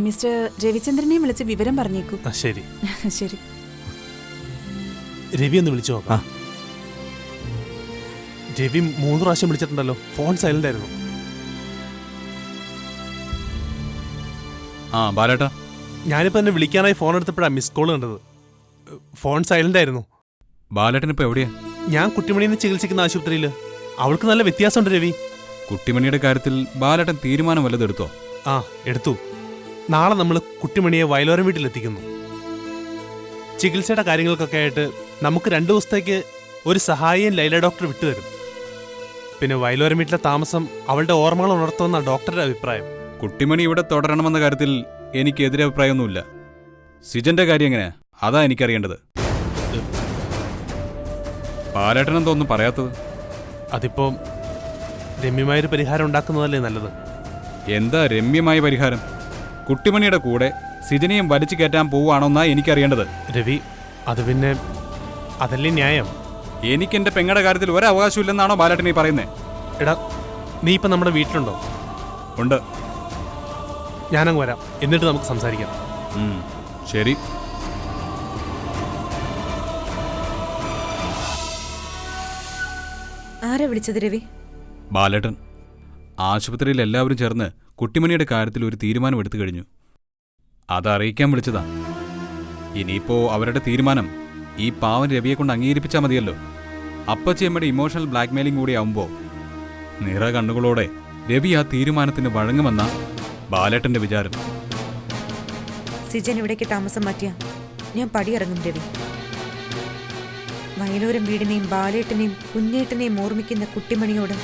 മിസ്റ്റർ രവിചന്ദ്രനെ വിളിച്ച് വിവരം പറഞ്ഞേക്കൂ. ശരി ശരി. രവി ഒന്ന് വിളിച്ചു നോക്കാം. രവി 3 പ്രാവശ്യം വിളിച്ചിട്ടുണ്ടല്ലോ. ഫോൺ സൈലന്റ് ആയിരുന്നു. ആ ബാലേട്ടാ, ഞാനിപ്പോൾ എന്നെ വിളിക്കാനായി ഫോൺ എടുത്തപ്പോഴാണ് മിസ് കോൾ കണ്ടത്. ഫോൺ സൈലന്റ് ആയിരുന്നു. ബാലേട്ടനിപ്പോ എവിടെയാ? ഞാൻ കുട്ടിമണിനെ ചികിത്സിക്കുന്ന ആശുപത്രിയിൽ. അവൾക്ക് നല്ല വ്യത്യാസമുണ്ട് രവി. കുട്ടിമണിയുടെ കാര്യത്തിൽ ബാലേട്ടൻ തീരുമാനം വല്ലതും എടുത്തോ? ആ, എടുത്തു. നാളെ നമ്മൾ കുട്ടിമണിയെ വയലോരം വീട്ടിലെത്തിക്കുന്നു. ചികിത്സയുടെ കാര്യങ്ങൾക്കൊക്കെ ആയിട്ട് നമുക്ക് 2 ദിവസത്തേക്ക് ഒരു സഹായിയും ലൈല ഡോക്ടർ വിട്ടുതരും. പിന്നെ വയലോരം വീട്ടിലെ താമസം അവളുടെ ഓർമ്മകൾ ഉണർത്തുമെന്ന ഡോക്ടറുടെ അഭിപ്രായം. കുട്ടിമണി ഇവിടെ തുടരണമെന്ന കാര്യത്തിൽ എനിക്ക് എതിരഭിപ്രായമൊന്നുമില്ല. സിജന്റെ കാര്യം എങ്ങനെയാ? അതാ എനിക്കറിയേണ്ടത്. ബാലേട്ടനെന്തോ ഒന്നും പറയാത്തത്? അതിപ്പോ രമ്യമായൊരു പരിഹാരം ഉണ്ടാക്കുന്നതല്ലേ നല്ലത്. എന്താ രമ്യമായ പരിഹാരം? കുട്ടിമണിയുടെ കൂടെ സിജനെയും വലിച്ചു കയറ്റാൻ പോവുകയാണോന്നാ എനിക്കറിയേണ്ടത്. രവി, അത് പിന്നെ അതല്ലേ ന്യായം. എനിക്ക് എന്റെ പെങ്ങളുടെ കാര്യത്തിൽ ഒരവകാശം ഇല്ലെന്നാണോ ബാലേട്ടൻ ഈ പറയുന്നേ? എടാ, നീ ഇപ്പം നമ്മുടെ വീട്ടിലുണ്ടോ? ഉണ്ട്. ഞാനങ്ങ് വരാം, എന്നിട്ട് നമുക്ക് സംസാരിക്കാം. ശരി. ആരാ വിളിച്ചത് രവി? ബാലേട്ടൻ. ആശുപത്രിയിൽ എല്ലാവരും ചേർന്ന് കുട്ടിമണിയുടെ കാര്യത്തിൽ ഒരു തീരുമാനം എടുത്തു കഴിഞ്ഞു. അതറിയിക്കാൻ വിളിച്ചതാ. ഇനിയിപ്പോ അവരുടെ തീരുമാനം ഈ പാവൻ രവിയെ കൊണ്ട് അംഗീകരിപ്പിച്ചാൽ മതിയല്ലോ. അപ്പച്ചിയമ്മയുടെ ഇമോഷണൽ ബ്ലാക്ക്മെയിലിംഗ് കൂടി ആവുമ്പോ നിറ കണ്ണുകളോടെ രവി ആ തീരുമാനത്തിന് വഴങ്ങുമെന്ന ബാലേട്ടന്റെ വിചാരം. സിജൻ ഇവിടേക്ക് താമസം മാറ്റിയ ഞാൻ പടിയിറങ്ങും രവി. വയലോരം വീടിനെയും ബാലേട്ടനെയും കുഞ്ഞേട്ടനെയും ഓർമ്മിക്കുന്ന കുട്ടിമണിയോട്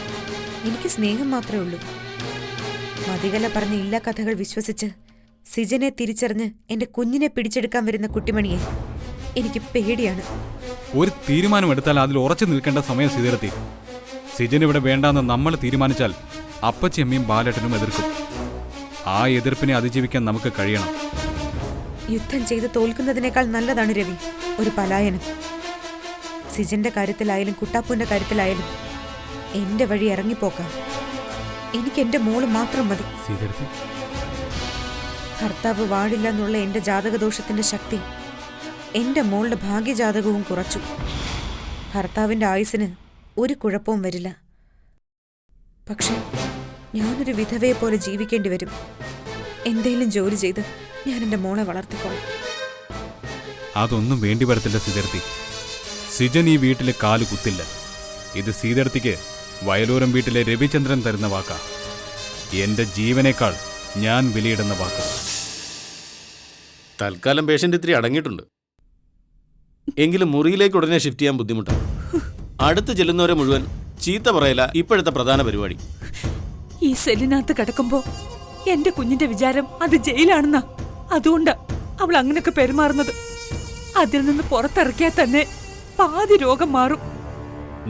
എനിക്ക് സ്നേഹം മാത്രമേ ഉള്ളൂ. മതികല പറഞ്ഞ ഇല്ലാ കഥകൾ വിശ്വസിച്ച് സിജനെ തിരിച്ചറിഞ്ഞ് എന്റെ കുഞ്ഞിനെ പിടിച്ചെടുക്കാൻ വരുന്ന കുട്ടിമണിയെ എനിക്ക് പേടിയാണ്. ഒരു തീരുമാനമെടുത്താൽ അതിൽ ഉറച്ചു നിൽക്കേണ്ട സമയം സീതെടുത്തി. സിജൻ ഇവിടെ വേണ്ടാന്ന് നമ്മൾ തീരുമാനിച്ചാൽ അപ്പച്ചിയമ്മയും ബാലേട്ടനും എതിർക്കും. ആ എതിർപ്പിനെ അതിജീവിക്കാൻ നമുക്ക് കഴിയണം. യുദ്ധം ചെയ്ത് തോൽക്കുന്നതിനേക്കാൾ നല്ലതാണ് രവി ഒരു പലായനം. സിജന്റെ കാര്യത്തിലായാലും കുട്ടാപ്പൂന്റെ കാര്യത്തിലായാലും എന്റെ വഴി ഇറങ്ങിപ്പോക്കാം. എനിക്ക് എന്റെ മോള് മാത്രം മതി. ഭർത്താവ് വാടില്ല എന്നുള്ള എന്റെ ജാതകദോഷത്തിന്റെ ശക്തി എന്റെ മോളുടെ ഭാഗ്യജാതകവും കുറച്ചു. ഭർത്താവിന്റെ ആയുസിന് ഒരു കുഴപ്പവും വരില്ല. പക്ഷെ ഞാനൊരു വിധവയെ പോലെ ജീവിക്കേണ്ടി വരും. എന്തേലും ജോലി ചെയ്ത് ഞാൻ എന്റെ മോളെ വളർത്തിക്കോളാം. അതൊന്നും വേണ്ടി വരത്തില്ല സീതെടുത്തി. സിജൻ ഈ വീട്ടിലെ കാല് കുത്തില്ല. ഇത് സീതെടുത്തിക്ക് വയലോരം വീട്ടിലെ രവിചന്ദ്രൻ തരുന്ന വാക്കാ. എന്റെ ജീവനേക്കാൾ ഞാൻ വിലയിടുന്ന വാക്കാ. തൽക്കാലം പേഷ്യന്റ് ഇത്തിരി അടങ്ങിയിട്ടുണ്ട്. എങ്കിലും മുറിയിലേക്ക് ഉടനെ ഷിഫ്റ്റ് ചെയ്യാൻ ബുദ്ധിമുട്ടാണ്. അടുത്ത് ചെല്ലുന്നവരെ മുഴുവൻ ചീത്ത പറയല ഇപ്പോഴത്തെ പ്രധാന പരിപാടി. ഈ സെല്ലിനകത്ത് കിടക്കുമ്പോ എന്റെ കുഞ്ഞിന്റെ വിചാരം അത് ജയിലാണെന്നാ. അതുകൊണ്ടാ അവൾ അങ്ങനെയൊക്കെ പെരുമാറുന്നത്. അതിൽ നിന്ന് പുറത്തിറക്കിയാൽ തന്നെ പാതി രോഗം മാറും.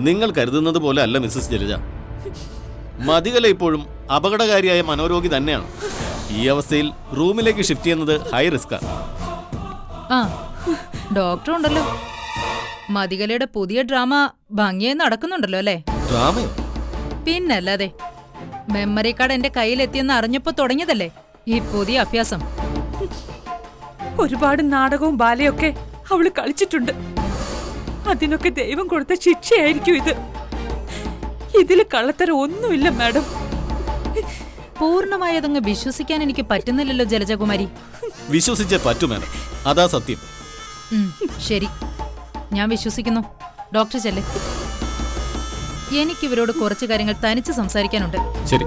നിങ്ങൾ കരുതുന്നത് പോലെ അല്ല മിസ്സസ് ജലജ. മതികല ഇപ്പോഴും അപകടകാരിയായ മനോരോഗി തന്നെയാണ്. ഈ അവസ്ഥയിൽ റൂമിലേക്ക് ഷിഫ്റ്റ് ചെയ്യുന്നത് ഹൈ റിസ്കാ. ആ, ഡോക്ടർ ഉണ്ടല്ലോ. മതികലയുടെ പുതിയ ഡ്രാമ ഭംഗിയായി നടക്കുന്നുണ്ടല്ലോ അല്ലേ? ഡ്രാമയോ? പിന്നല്ലാതെ. മെമ്മറി കാർഡ് എന്റെ കയ്യിലെത്തിയെന്ന് അറിഞ്ഞപ്പോ തുടങ്ങിയതല്ലേ ഈ പുതിയ അഭ്യാസം. ഒരുപാട് നാടകവും ബാലയൊക്കെ അവള് കളിച്ചിട്ടുണ്ട്. അതിനൊക്കെ ദൈവം കൊടുത്ത ശിക്ഷയായിരിക്കും ഇത്. ഇതില് കള്ളത്തരം ഒന്നുമില്ല മാഡം. പൂർണ്ണമായതങ്ങ് വിശ്വസിക്കാൻ എനിക്ക് പറ്റുന്നില്ലല്ലോ ജലജകുമാരി. വിശ്വസിച്ചേ പറ്റൂ മാഡം, അതാ സത്യം. ശരി, ഞാൻ വിശ്വസിക്കുന്നു. ഡോക്ടർ ചെല്ല്. എനിക്കിവരോട് കുറച്ചു കാര്യങ്ങൾ തനിച്ച് സംസാരിക്കാനുണ്ട്. ശരി.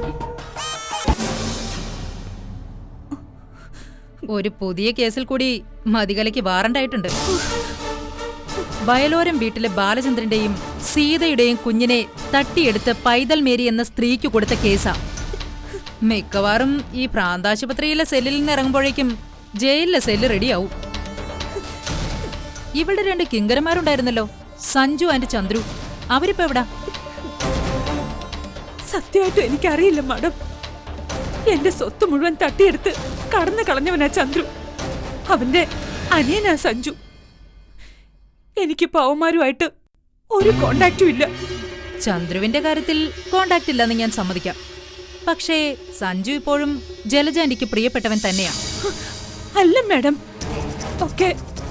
ഒരു പുതിയ കേസിൽ കൂടി മതികലയ്ക്ക് വാറണ്ടായിട്ടുണ്ട്. വയലോരം വീട്ടിലെ ബാലചന്ദ്രന്റെയും സീതയുടെയും കുഞ്ഞിനെ തട്ടിയെടുത്ത് പൈതൽ മേരി എന്ന സ്ത്രീക്ക് കൊടുത്ത കേസാ. മിക്കവാറും ഈ പ്രാന്താശുപത്രിയിലെ സെല്ലിൽ നിന്ന് ഇറങ്ങുമ്പോഴേക്കും ജയിലിലെ സെല്ല് റെഡിയാവും. ഇവളുടെ 2 കിങ്കരന്മാരുണ്ടായിരുന്നല്ലോ, സഞ്ജു ആൻഡ് ചന്ദ്രു. അവരിപ്പോ എവിടാ? സത്യമായിട്ടും എനിക്കറിയില്ല മാഡം. എന്റെ സ്വത്ത് മുഴുവൻ തട്ടിയെടുത്ത് കടന്നു കളഞ്ഞവനാ ചന്ദ്രു. അവന്റെ അനിയനാ സഞ്ജു. എനിക്കിപ്പോ അവന്മാരുമായിട്ട് ഒരു കോണ്ടാക്റ്റും ഇല്ല. ചന്ദ്രുവിന്റെ കാര്യത്തിൽ കോണ്ടാക്ട് ഇല്ലെന്ന് ഞാൻ സമ്മതിക്കാം. പക്ഷേ സഞ്ജു ഇപ്പോഴും ജലജ എനിക്ക് പ്രിയപ്പെട്ടവൻ തന്നെയാ. അല്ല മാഡം,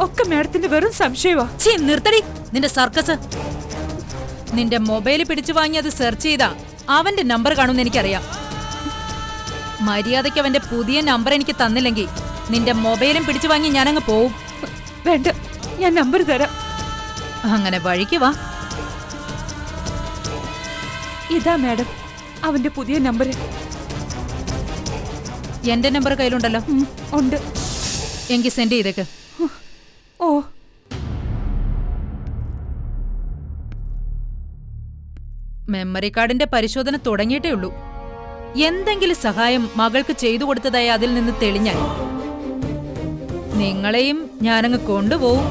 ഒക്കെ മാഡത്തിന്റെ വെറും സംശയവാ. നിർത്തടി നിന്റെ സർക്കസ്. നിന്റെ മൊബൈൽ പിടിച്ചു വാങ്ങി അത് സെർച്ച് ചെയ്താ അവന്റെ നമ്പർ കാണുമെന്ന് എനിക്കറിയാം. മര്യാദയ്ക്ക് അവന്റെ പുതിയ നമ്പർ എനിക്ക് തന്നില്ലെങ്കിൽ നിന്റെ മൊബൈലും പിടിച്ചു വാങ്ങി ഞാനങ്ങ് പോവും. വേണ്ട, ഞാൻ നമ്പർ തരാം. അങ്ങനെ വഴിക്ക് വാ. ഇതാ മാഡം അവന്റെ പുതിയ നമ്പർ. എന്റെ നമ്പർ കയ്യിലുണ്ടല്ലോ. ഉണ്ട്. എനിക്ക് സെൻഡ് ചെയ്തേക്ക്. ഓ, മെമ്മറി കാർഡിന്റെ പരിശോധന തുടങ്ങിയിട്ടേ ഉള്ളൂ. എന്തെങ്കിലും സഹായം മകൾക്ക് ചെയ്തു കൊടുത്തതായി അതിൽ നിന്ന് തെളിഞ്ഞാൽ നിങ്ങളെയും ഞാനങ്ങ് കൊണ്ടുപോവും.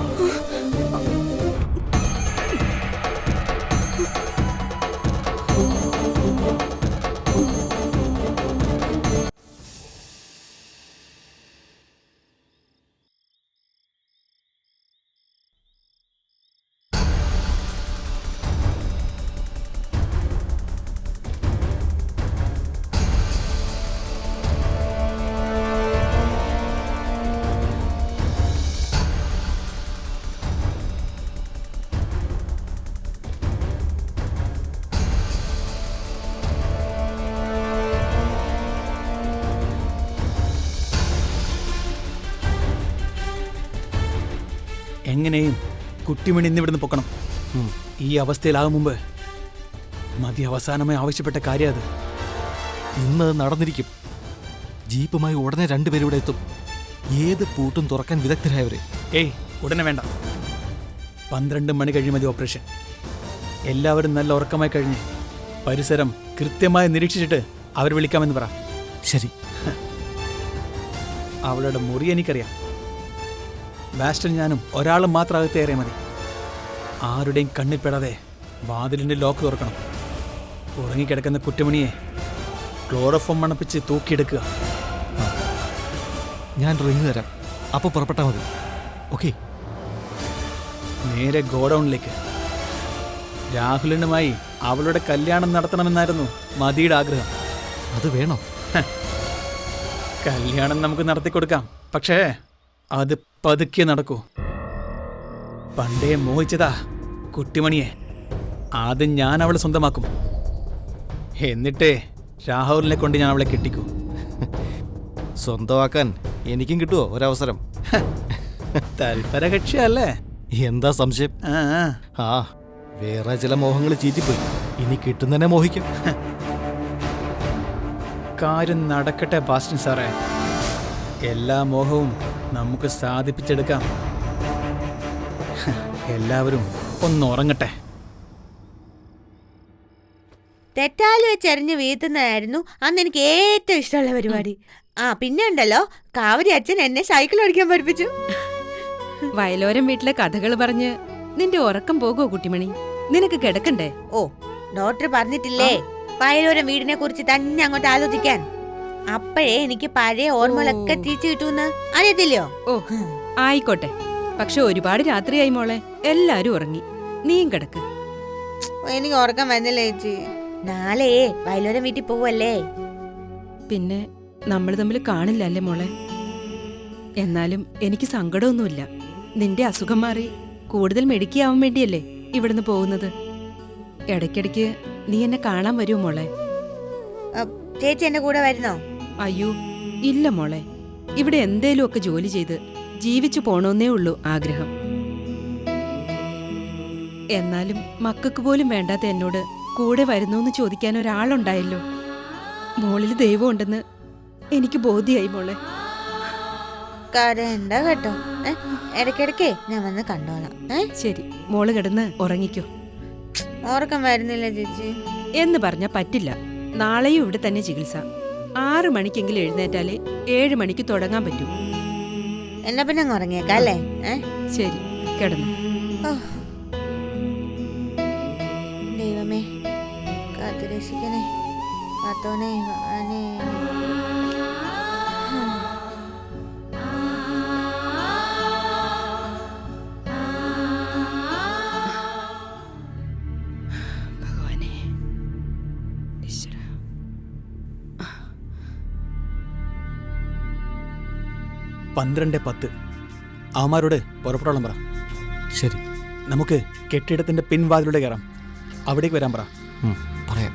എങ്ങനെയും കുട്ടിമണി ഇന്നിവിടുന്ന് പൊക്കണം. ഈ അവസ്ഥയിലാകും മുമ്പ് മതി അവസാനമായി ആവശ്യപ്പെട്ട കാര്യം അത്. ഇന്ന് നടന്നിരിക്കും. ജീപ്പുമായി ഉടനെ രണ്ടുപേരും ഇവിടെ എത്തും. ഏത് പൂട്ടും തുറക്കാൻ വിദഗ്ധരായവരെ. ഏയ്, ഉടനെ വേണ്ട. 12 മണി കഴിഞ്ഞ് മതി ഓപ്പറേഷൻ. എല്ലാവരും നല്ല ഉറക്കമായി കഴിഞ്ഞ് പരിസരം കൃത്യമായി നിരീക്ഷിച്ചിട്ട് അവർ വിളിക്കാമെന്ന് പറ. ശരി. അവളുടെ മുറി എനിക്കറിയാം. ബാസ്റ്റൽ ഞാനും ഒരാളും മാത്രം അകത്തേറിയാൽ മതി. ആരുടെയും കണ്ണിൽ പെടാതെ വാതിലിൻ്റെ ലോക്ക് തുറക്കണം. ഉറങ്ങിക്കിടക്കുന്ന കുട്ടിമണിയെ ക്ലോറോഫോം മണപ്പിച്ച് തൂക്കിയെടുക്കുക. ഞാൻ റിങ് തരാം, അപ്പോൾ പുറപ്പെട്ടാൽ മതി. ഓക്കെ. നേരെ ഗോഡൌണിലേക്ക്. രാഹുലിനുമായി അവളുടെ കല്യാണം നടത്തണമെന്നായിരുന്നു മതിയുടെ ആഗ്രഹം. അത് വേണോ? കല്യാണം നമുക്ക് നടത്തിക്കൊടുക്കാം, പക്ഷേ അത് പതുക്കെ നടക്കൂ. പണ്ടേ മോഹിച്ചതാ കുട്ടിമണിയെ. ആദ്യം ഞാൻ അവളെ സ്വന്തമാക്കും, എന്നിട്ടേ രാഹുലിനെ കൊണ്ട് ഞാൻ അവളെ കെട്ടിക്കൂ. സ്വന്തമാക്കാൻ എനിക്കും കിട്ടുമോ ഒരവസരം? തൽപര കക്ഷിയല്ലേ? എന്താ സംശയം? ആ, വേറെ ചില മോഹങ്ങൾ ചീറ്റിപ്പോയി. ഇനി കിട്ടുന്നതന്നെ മോഹിക്കും. കാര്യം നടക്കട്ടെ ബാസ്റ്റൻ സാറേ. എല്ലാ മോഹവും നമുക്ക് സാധിപ്പിച്ചെടുക്കാം. എല്ലാവരും ഒന്നുറങ്ങട്ടെ. തെറ്റാല് വെച്ചെറിഞ്ഞ് വീഴ്ത്തുന്നതായിരുന്നു അന്ന് എനിക്ക് ഏറ്റവും ഇഷ്ടമുള്ള പരിപാടി. ആ, പിന്നെ ഉണ്ടല്ലോ, കാവരി അച്ഛൻ എന്നെ സൈക്കിൾ ഓടിക്കാൻ പഠിപ്പിച്ചു. വയലോരം വീട്ടിലെ കഥകൾ പറഞ്ഞ് നിന്റെ ഉറക്കം പോകുമോ കുട്ടിമണി? നിനക്ക് കിടക്കണ്ടേ? ഓ, ഡോക്ടർ പറഞ്ഞിട്ടില്ലേ വയലോരം വീടിനെ കുറിച്ച് തന്നെ അങ്ങോട്ട് ആലോചിക്കാൻ. അപ്പോഴേ എനിക്ക് പഴയ ഓർമ്മകളൊക്കെ തിരിച്ചു കിട്ടൂന്ന് അറിയത്തില്ലയോ? ഓ, ആയിക്കോട്ടെ. പക്ഷെ ഒരുപാട് രാത്രിയായി മോളെ. എല്ലാരും ഉറങ്ങി, നീയും കിടക്ക്. എനിക്ക് ഉറക്കം വരുന്നില്ല ചേച്ചി. നാളെ വയലോരം വീട്ടിൽ പോവല്ലേ. പിന്നെ നമ്മൾ തമ്മിൽ കാണില്ല അല്ലേ മോളെ? എന്നാലും എനിക്ക് സങ്കടമൊന്നുമില്ല. നിന്റെ അസുഖം മാറി കൂടുതൽ മെഡിക്കാവാൻ വേണ്ടിയല്ലേ ഇവിടുന്ന് പോകുന്നത്. ഇടയ്ക്കിടയ്ക്ക് നീ എന്നെ കാണാൻ വരുമോ മോളെ? ചേച്ചി എന്റെ കൂടെ വരുന്നോ? അയ്യോ ഇല്ല മോളെ. ഇവിടെ എന്തേലും ഒക്കെ ജോലി ചെയ്ത് ജീവിച്ചു പോണോന്നേ ഉള്ളൂ ആഗ്രഹം. എന്നാലും മക്കൾക്ക് പോലും വേണ്ടാത്ത എന്നോട് കൂടെ വരുന്നോന്ന് ചോദിക്കാൻ ഒരാളുണ്ടായല്ലോ. മോളിൽ ദൈവം ഉണ്ടെന്ന് എനിക്ക് ബോധ്യായി മോളെ. കരണ്ട കേട്ടോ. ഇടയ്ക്കിടയ്ക്ക് ഞാൻ വന്ന് കണ്ടോളാം. ശരി, മോള് കിടന്ന് ഉറങ്ങിക്കോ. ഉറക്കം വരുന്നില്ല ചേച്ചി എന്ന് പറഞ്ഞാ പറ്റില്ല. നാളെയും ഇവിടെ തന്നെ ചികിത്സ. 6 മണിക്കെങ്കിലും എഴുന്നേറ്റാലേ 7 മണിക്ക് തുടങ്ങാൻ പറ്റൂ. എന്നാ പിന്നെ അങ്ങ് ഉറങ്ങിയേക്കാം അല്ലേ? ശരി, കിടന്നു. ദൈവമേ കാത്തുരക്ഷിക്കണേ, കാത്തോണേ ഭഗവാനേ. ഭഗവാനേ, ഈശ്വര. പന്ത്രണ്ട് 10 അവന്മാരോട് പുറപ്പെട്ടോളം പറ. ശരി. നമുക്ക് കെട്ടിടത്തിന്റെ പിൻവാതിലൂടെ കയറാം. അവിടേക്ക് വരാൻ പറ. പറയാം.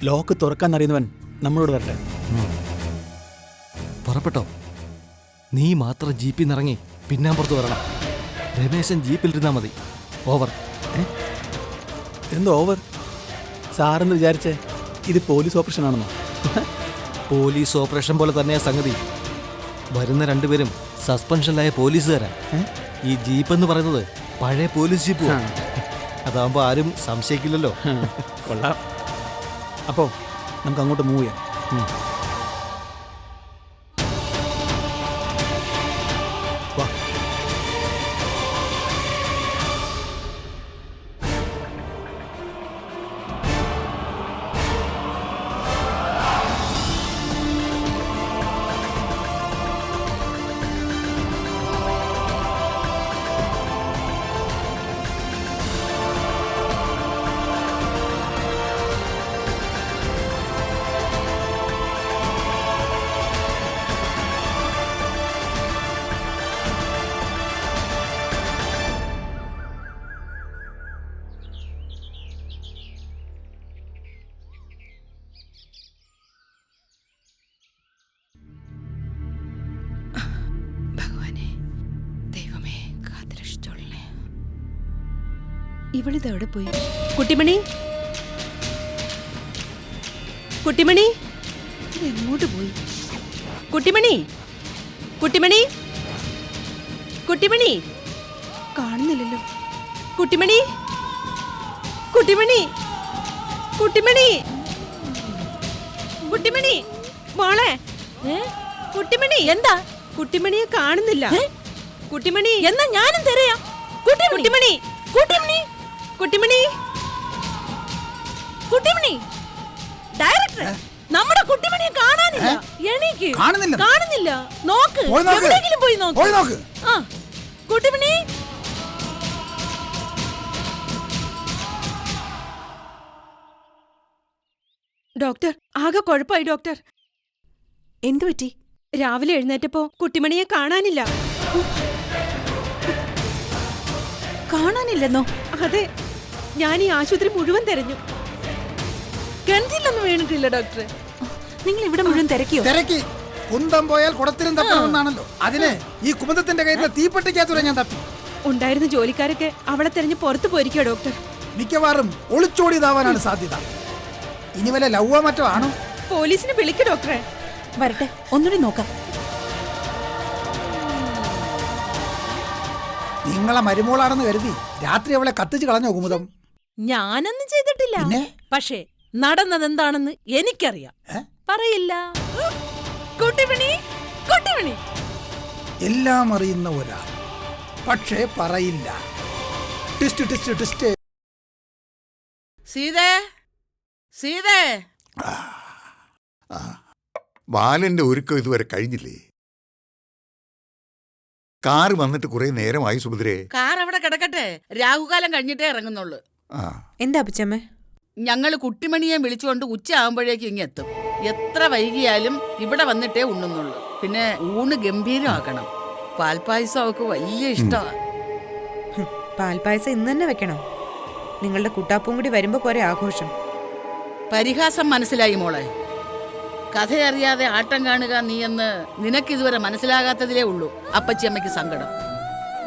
ലോക്ക് തുറക്കാൻ അറിയുന്നവൻ നമ്മളോട് വരട്ടെ. പുറപ്പെട്ടോ? നീ മാത്രം ജീപ്പിൽ നിന്നിറങ്ങി പിന്നാമ്പുറത്ത് വരണം. രമേശൻ ജീപ്പിലിരുന്നാൽ മതി. ഓവർ. എന്തോ ഓവർ? സാറെന്ന് വിചാരിച്ചേ ഇത് പോലീസ് ഓപ്പറേഷൻ ആണെന്നോ? പോലീസ് ഓപ്പറേഷൻ പോലെ തന്നെയാ സംഗതി. വരുന്ന രണ്ടുപേരും സസ്പെൻഷനിലായ പോലീസുകാരാ. ഈ ജീപ്പ് എന്ന് പറയുന്നത് പഴയ പോലീസ് ജീപ്പ്. അതാകുമ്പോൾ ആരും സംശയിക്കില്ലല്ലോ. കൊള്ളാം. അപ്പോൾ നമുക്ക് അങ്ങോട്ട് മൂവ് ചെയ്യാം. വാ. ഇവളിതെവിടെ പോയി? കുട്ടിമണി, കുട്ടിമണി, എങ്ങോട്ട് പോയി? കുട്ടിമണി, കുട്ടിമണി, കുട്ടിമണി, കാണുന്നില്ലല്ലോ. കുട്ടിമണി, കുട്ടിമണി, കുട്ടിമണി, കുട്ടിമണി, മോളെ, കുട്ടിമണി, എന്താ? കുട്ടിമണിയെ കാണുന്നില്ല. കുട്ടിമണി, എന്നാ ഞാനും തരാം. കുട്ടിമണി, കുട്ടിമണി, കുട്ടിമണി, കുട്ടിമണി, ഡയറക്ടർ, നമ്മുടെ കുട്ടിമണിയെ കാണാനില്ല. എനിക്ക് കാണുന്നില്ല. നോക്ക്, എവിടെയെങ്കിലും പോയി നോക്ക്. ആ, കുട്ടിമണി. ഡോക്ടർ, ആകെ കുഴപ്പമായി ഡോക്ടർ. എന്തു പറ്റി? രാവിലെ എഴുന്നേറ്റപ്പോ കുട്ടിമണിയെ കാണാനില്ല. കാണാനില്ലെന്നോ? അതെ, ഞാൻ ഈ ആശുപത്രി മുഴുവൻ തെരഞ്ഞു. കിണറ്റിലൊന്നും വീണിട്ടില്ല ഡോക്ടറെ. നിങ്ങൾ ഇവിടെ മുഴുവൻ തിരക്കിയോ? തിരക്കി. കുന്തം പോയാൽ കുടത്തിലും തപ്പണമെന്നാണല്ലോ. അതിന് ഈ കുമുദത്തിന്റെ കയ്യിലെ തീപ്പെട്ടിക്കകത്തൂടെ ഞാൻ തപ്പി. ഉണ്ടായിരുന്ന ജോലിക്കാരൊക്കെ അവളെ തെരഞ്ഞ് പുറത്തു പോയിരിക്കോ ഡോക്ടർ. മിക്കവാറും ഒളിച്ചോടിയതാവാനാണ് സാധ്യത. ഇനി വല്ല ലവ്വോ മറ്റോ ആണോ? പോലീസിനെ വിളിക്കൂ ഡോക്ടറെ. വരട്ടെ, ഒന്നുകൂടി നോക്കാം. നിങ്ങളെ മരുമോളാണെന്ന് കരുതി രാത്രി അവളെ കത്തിച്ച് കളഞ്ഞോ കുമുദം? ഞാനൊന്നും ചെയ്തിട്ടില്ല. പക്ഷേ നടന്നത് എന്താണെന്ന് എനിക്കറിയാം. പറയില്ല. കുട്ടിമണി, കുട്ടിമണി. എല്ലാം അറിയുന്ന ഒരാൾ, പക്ഷേ പറയില്ല. ടിസ്റ്റ് ടിസ്റ്റ് ടിസ്റ്റ്. സീതേ, സീതേ. ബാലന്റെ ഒരുക്കം ഇതുവരെ കഴിഞ്ഞില്ലേ? കാറ് വന്നിട്ട് കുറെ നേരമായി സുഭദ്രേ. കാർ അവിടെ കിടക്കട്ടെ, രാഹുകാലം കഴിഞ്ഞിട്ടേ ഇറങ്ങുന്നുള്ളൂ. എന്താ അപ്പച്ചമ്മ? ഞങ്ങൾ കുട്ടിമണിയെ വിളിച്ചുകൊണ്ട് ഉച്ച ആകുമ്പോഴേക്കും ഇങ്ങെത്തും. എത്ര വൈകിയാലും ഇവിടെ വന്നിട്ടേ ഉണ്ണുന്നുള്ളൂ. പിന്നെ ഊണ് ഗംഭീരമാക്കണം. പാൽപ്പായസം അവൾക്ക് വലിയ ഇഷ്ടമാണ്. പാൽപ്പായസം ഇന്ന് തന്നെ വെക്കണം. നിങ്ങളുടെ കുട്ടാപ്പും കൂടി വരുമ്പോ പോരെ ആഘോഷം. പരിഹാസം മനസ്സിലായി മോളെ. കഥയറിയാതെ ആട്ടം കാണുക നീയെന്ന് നിനക്കിതുവരെ മനസ്സിലാകാത്തതിലേ ഉള്ളൂ അപ്പച്ചിയമ്മയ്ക്ക് സങ്കടം.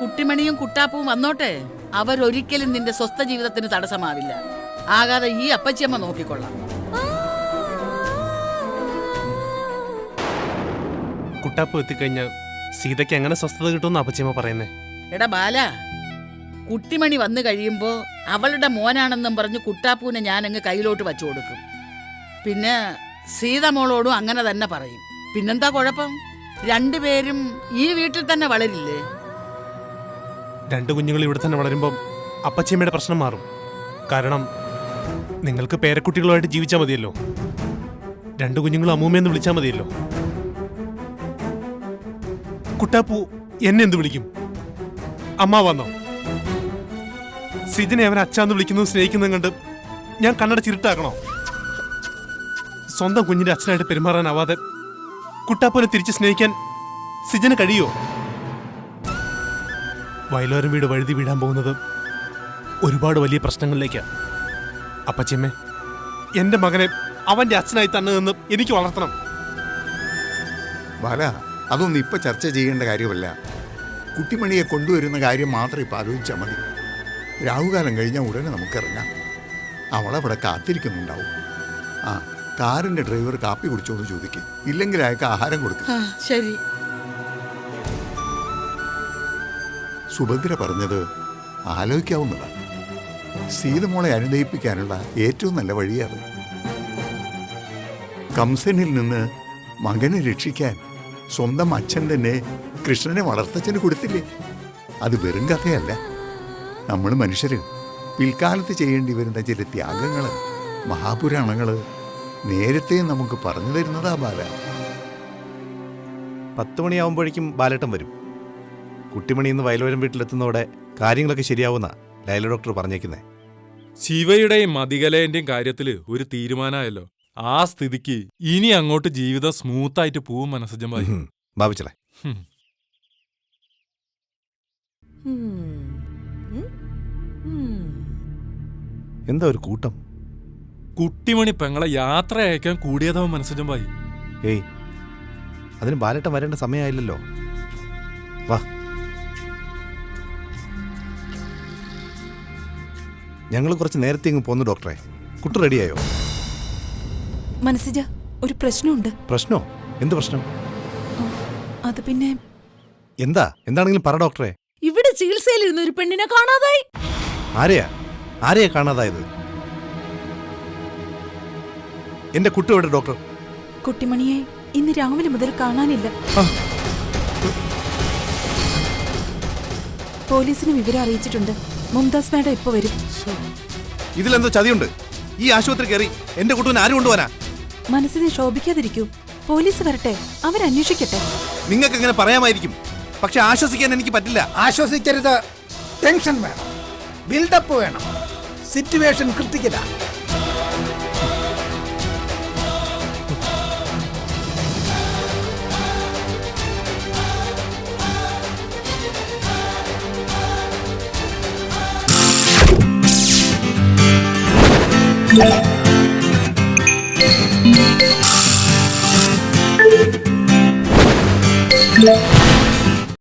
കുട്ടിമണിയും കുട്ടാപ്പവും വന്നോട്ടെ, അവരൊരിക്കലും നിന്റെ സ്വസ്ഥ ജീവിതത്തിന് തടസ്സമാവില്ല. ആകാതെ ഈ അപ്പച്ചിയമ്മ നോക്കിക്കൊള്ളാം. കുട്ടാപ്പ് എത്തിക്കഴിഞ്ഞാൽ സീതയ്ക്ക് എങ്ങനെ സ്വസ്ഥത കിട്ടുമെന്ന് അപ്പച്ചിയമ്മ പറയുന്നേ? എടാ ബാല, കുട്ടിമണി വന്നു കഴിയുമ്പോ അവളുടെ മോനാണെന്നും പറഞ്ഞ് കുട്ടാപ്പൂനെ ഞാനങ്ങ് കയ്യിലോട്ട് വച്ചു കൊടുക്കും. പിന്നെ സീത മോളോടും അങ്ങനെ തന്നെ പറയും. പിന്നെന്താ കുഴപ്പം? രണ്ടുപേരും ഈ വീട്ടിൽ തന്നെ വളരില്ലേ? രണ്ടു കുഞ്ഞുങ്ങൾ ഇവിടെ തന്നെ വളരുമ്പം അപ്പച്ചിയമ്മയുടെ പ്രശ്നം മാറും. കാരണം നിങ്ങൾക്ക് പേരക്കുട്ടികളുമായിട്ട് ജീവിച്ചാൽ മതിയല്ലോ. രണ്ടു കുഞ്ഞുങ്ങളും അമ്മൂമ്മയെന്ന് വിളിച്ചാൽ മതിയല്ലോ. കുട്ടാപ്പൂ എന്നെ എന്ത് വിളിക്കും? അമ്മ വന്നോ? സിജനെ അവൻ അച്ഛാന്ന് വിളിക്കുന്നത് സ്നേഹിക്കുന്നതും കണ്ട് ഞാൻ കണ്ണട ചിരുട്ടാക്കണോ? സ്വന്തം കുഞ്ഞിന്റെ അച്ഛനായിട്ട് പെരുമാറാനാവാതെ കുട്ടാപ്പൂനെ തിരിച്ച് സ്നേഹിക്കാൻ സിജന് കഴിയോ? വയലോരം വീട് വഴുതി വീഴാൻ പോകുന്നത് ഒരുപാട് വലിയ പ്രശ്നങ്ങളിലേക്കാ. അപ്പച്ചിയമ്മേ, എന്റെ മകനെ അവന്റെ അച്ഛനായി തന്നെ നിന്ന് എനിക്ക് വളർത്തണം. ബാല, അതൊന്നും ഇപ്പൊ ചർച്ച ചെയ്യേണ്ട കാര്യമല്ല. കുട്ടിമണിയെ കൊണ്ടുവരുന്ന കാര്യം മാത്രം ഇപ്പൊ ആലോചിച്ചാൽ മതി. രാഹുകാലം കഴിഞ്ഞാൽ ഉടനെ നമുക്കിറങ്ങാം. അവളവിടെ കാത്തിരിക്കുന്നുണ്ടാവും. ആ, കാറിന്റെ ഡ്രൈവർ കാപ്പി കുടിച്ചോന്ന് ചോദിക്കും. ഇല്ലെങ്കിൽ അയാൾക്ക് ആഹാരം കൊടുക്കും. ശരി. സുഭദ്ര പറഞ്ഞത് ആലോചിക്കാവുന്നതാണ്. സീതമോളെ അനുനയിപ്പിക്കാനുള്ള ഏറ്റവും നല്ല വഴിയാണ്. കംസനിൽ നിന്ന് മകനെ രക്ഷിക്കാൻ സ്വന്തം അച്ഛൻ തന്നെ കൃഷ്ണനെ വളർത്തച്ഛന് കൊടുത്തില്ലേ? അത് വെറും കഥയല്ല. നമ്മൾ മനുഷ്യര് പിൽക്കാലത്ത് ചെയ്യേണ്ടി വരുന്ന ചില ത്യാഗങ്ങള് മഹാപുരാണങ്ങള് നേരത്തെ നമുക്ക് പറഞ്ഞു തരുന്നതാ ബാല. 10 മണിയാവുമ്പോഴേക്കും ബാലേട്ടൻ വരും. കുട്ടിമണി ഇന്ന് വയലോരം വീട്ടിലെത്തുന്നതോടെ കാര്യങ്ങളൊക്കെ ശരിയാവുന്ന ലൈല ഡോക്ടർ പറഞ്ഞേക്കുന്നേ. ശിവയുടെയും മതികലന്റെയും കാര്യത്തില് ഒരു തീരുമാനമായല്ലോ. ആ സ്ഥിതിക്ക് ഇനി അങ്ങോട്ട് ജീവിതം സ്മൂത്തായിട്ട് പോവും മനസ്സജമായി. ഭാവിച്ചളെ. എന്താ ഒരു കൂട്ടം? കുട്ടിമണി പെങ്ങളെ യാത്ര അയക്കാൻ കൂടിയതാവും മനസ്സജമായി. ഏയ്, അതിന് ബാലേട്ടൻ വരേണ്ട സമയമായില്ലല്ലോ. വാ, ഞങ്ങൾ കുറച്ച് നേരത്തെ ഇങ്ങ് പോന്നു ഡോക്ടറെ. കുട്ടി റെഡിയായോ? മനസ്സിജ, ഒരു പ്രശ്നമുണ്ട്. പ്രശ്നോ? എന്ത് പ്രശ്നം? അത് പിന്നെ എന്താണെങ്കിലും പറ ഡോക്ടറെ. ഇവിടെ ചികിത്സയിലിരുന്ന ഒരു പെണ്ണിനെ കാണാതായി. ആരെയാ കാണാതായത്? എന്റെ കുട്ടി എവിടെ ഡോക്ടർ? കുട്ടിമണിയെ ഇന്ന് രാവിലെ മുതൽ കാണാനില്ല. പോലീസിന് വിവരം അറിയിച്ചിട്ടുണ്ട്. മുംതാസ് മാഡം ഇപ്പൊ വരും. ഇതിലെന്തോ ചതിയുണ്ട്. ഈ ആശുപത്രി കയറി എന്റെ കുട്ടുവിനെ ആരും കൊണ്ടുപോകാനാ? മനസ്സിനെ ശോഭിക്കാതിരിക്കൂ. പോലീസ് വരട്ടെ, അവരന്വേഷിക്കട്ടെ. നിങ്ങൾക്ക് എങ്ങനെ പറയാമായിരിക്കും, പക്ഷെ ആശ്വസിക്കാൻ എനിക്ക് പറ്റില്ല. ആശ്വസിക്കരുത്. ടെൻഷൻ വേണം, ബിൽഡപ്പ് വേണം. സിറ്റുവേഷൻ ക്രിട്ടിക്കലാ. Yeah.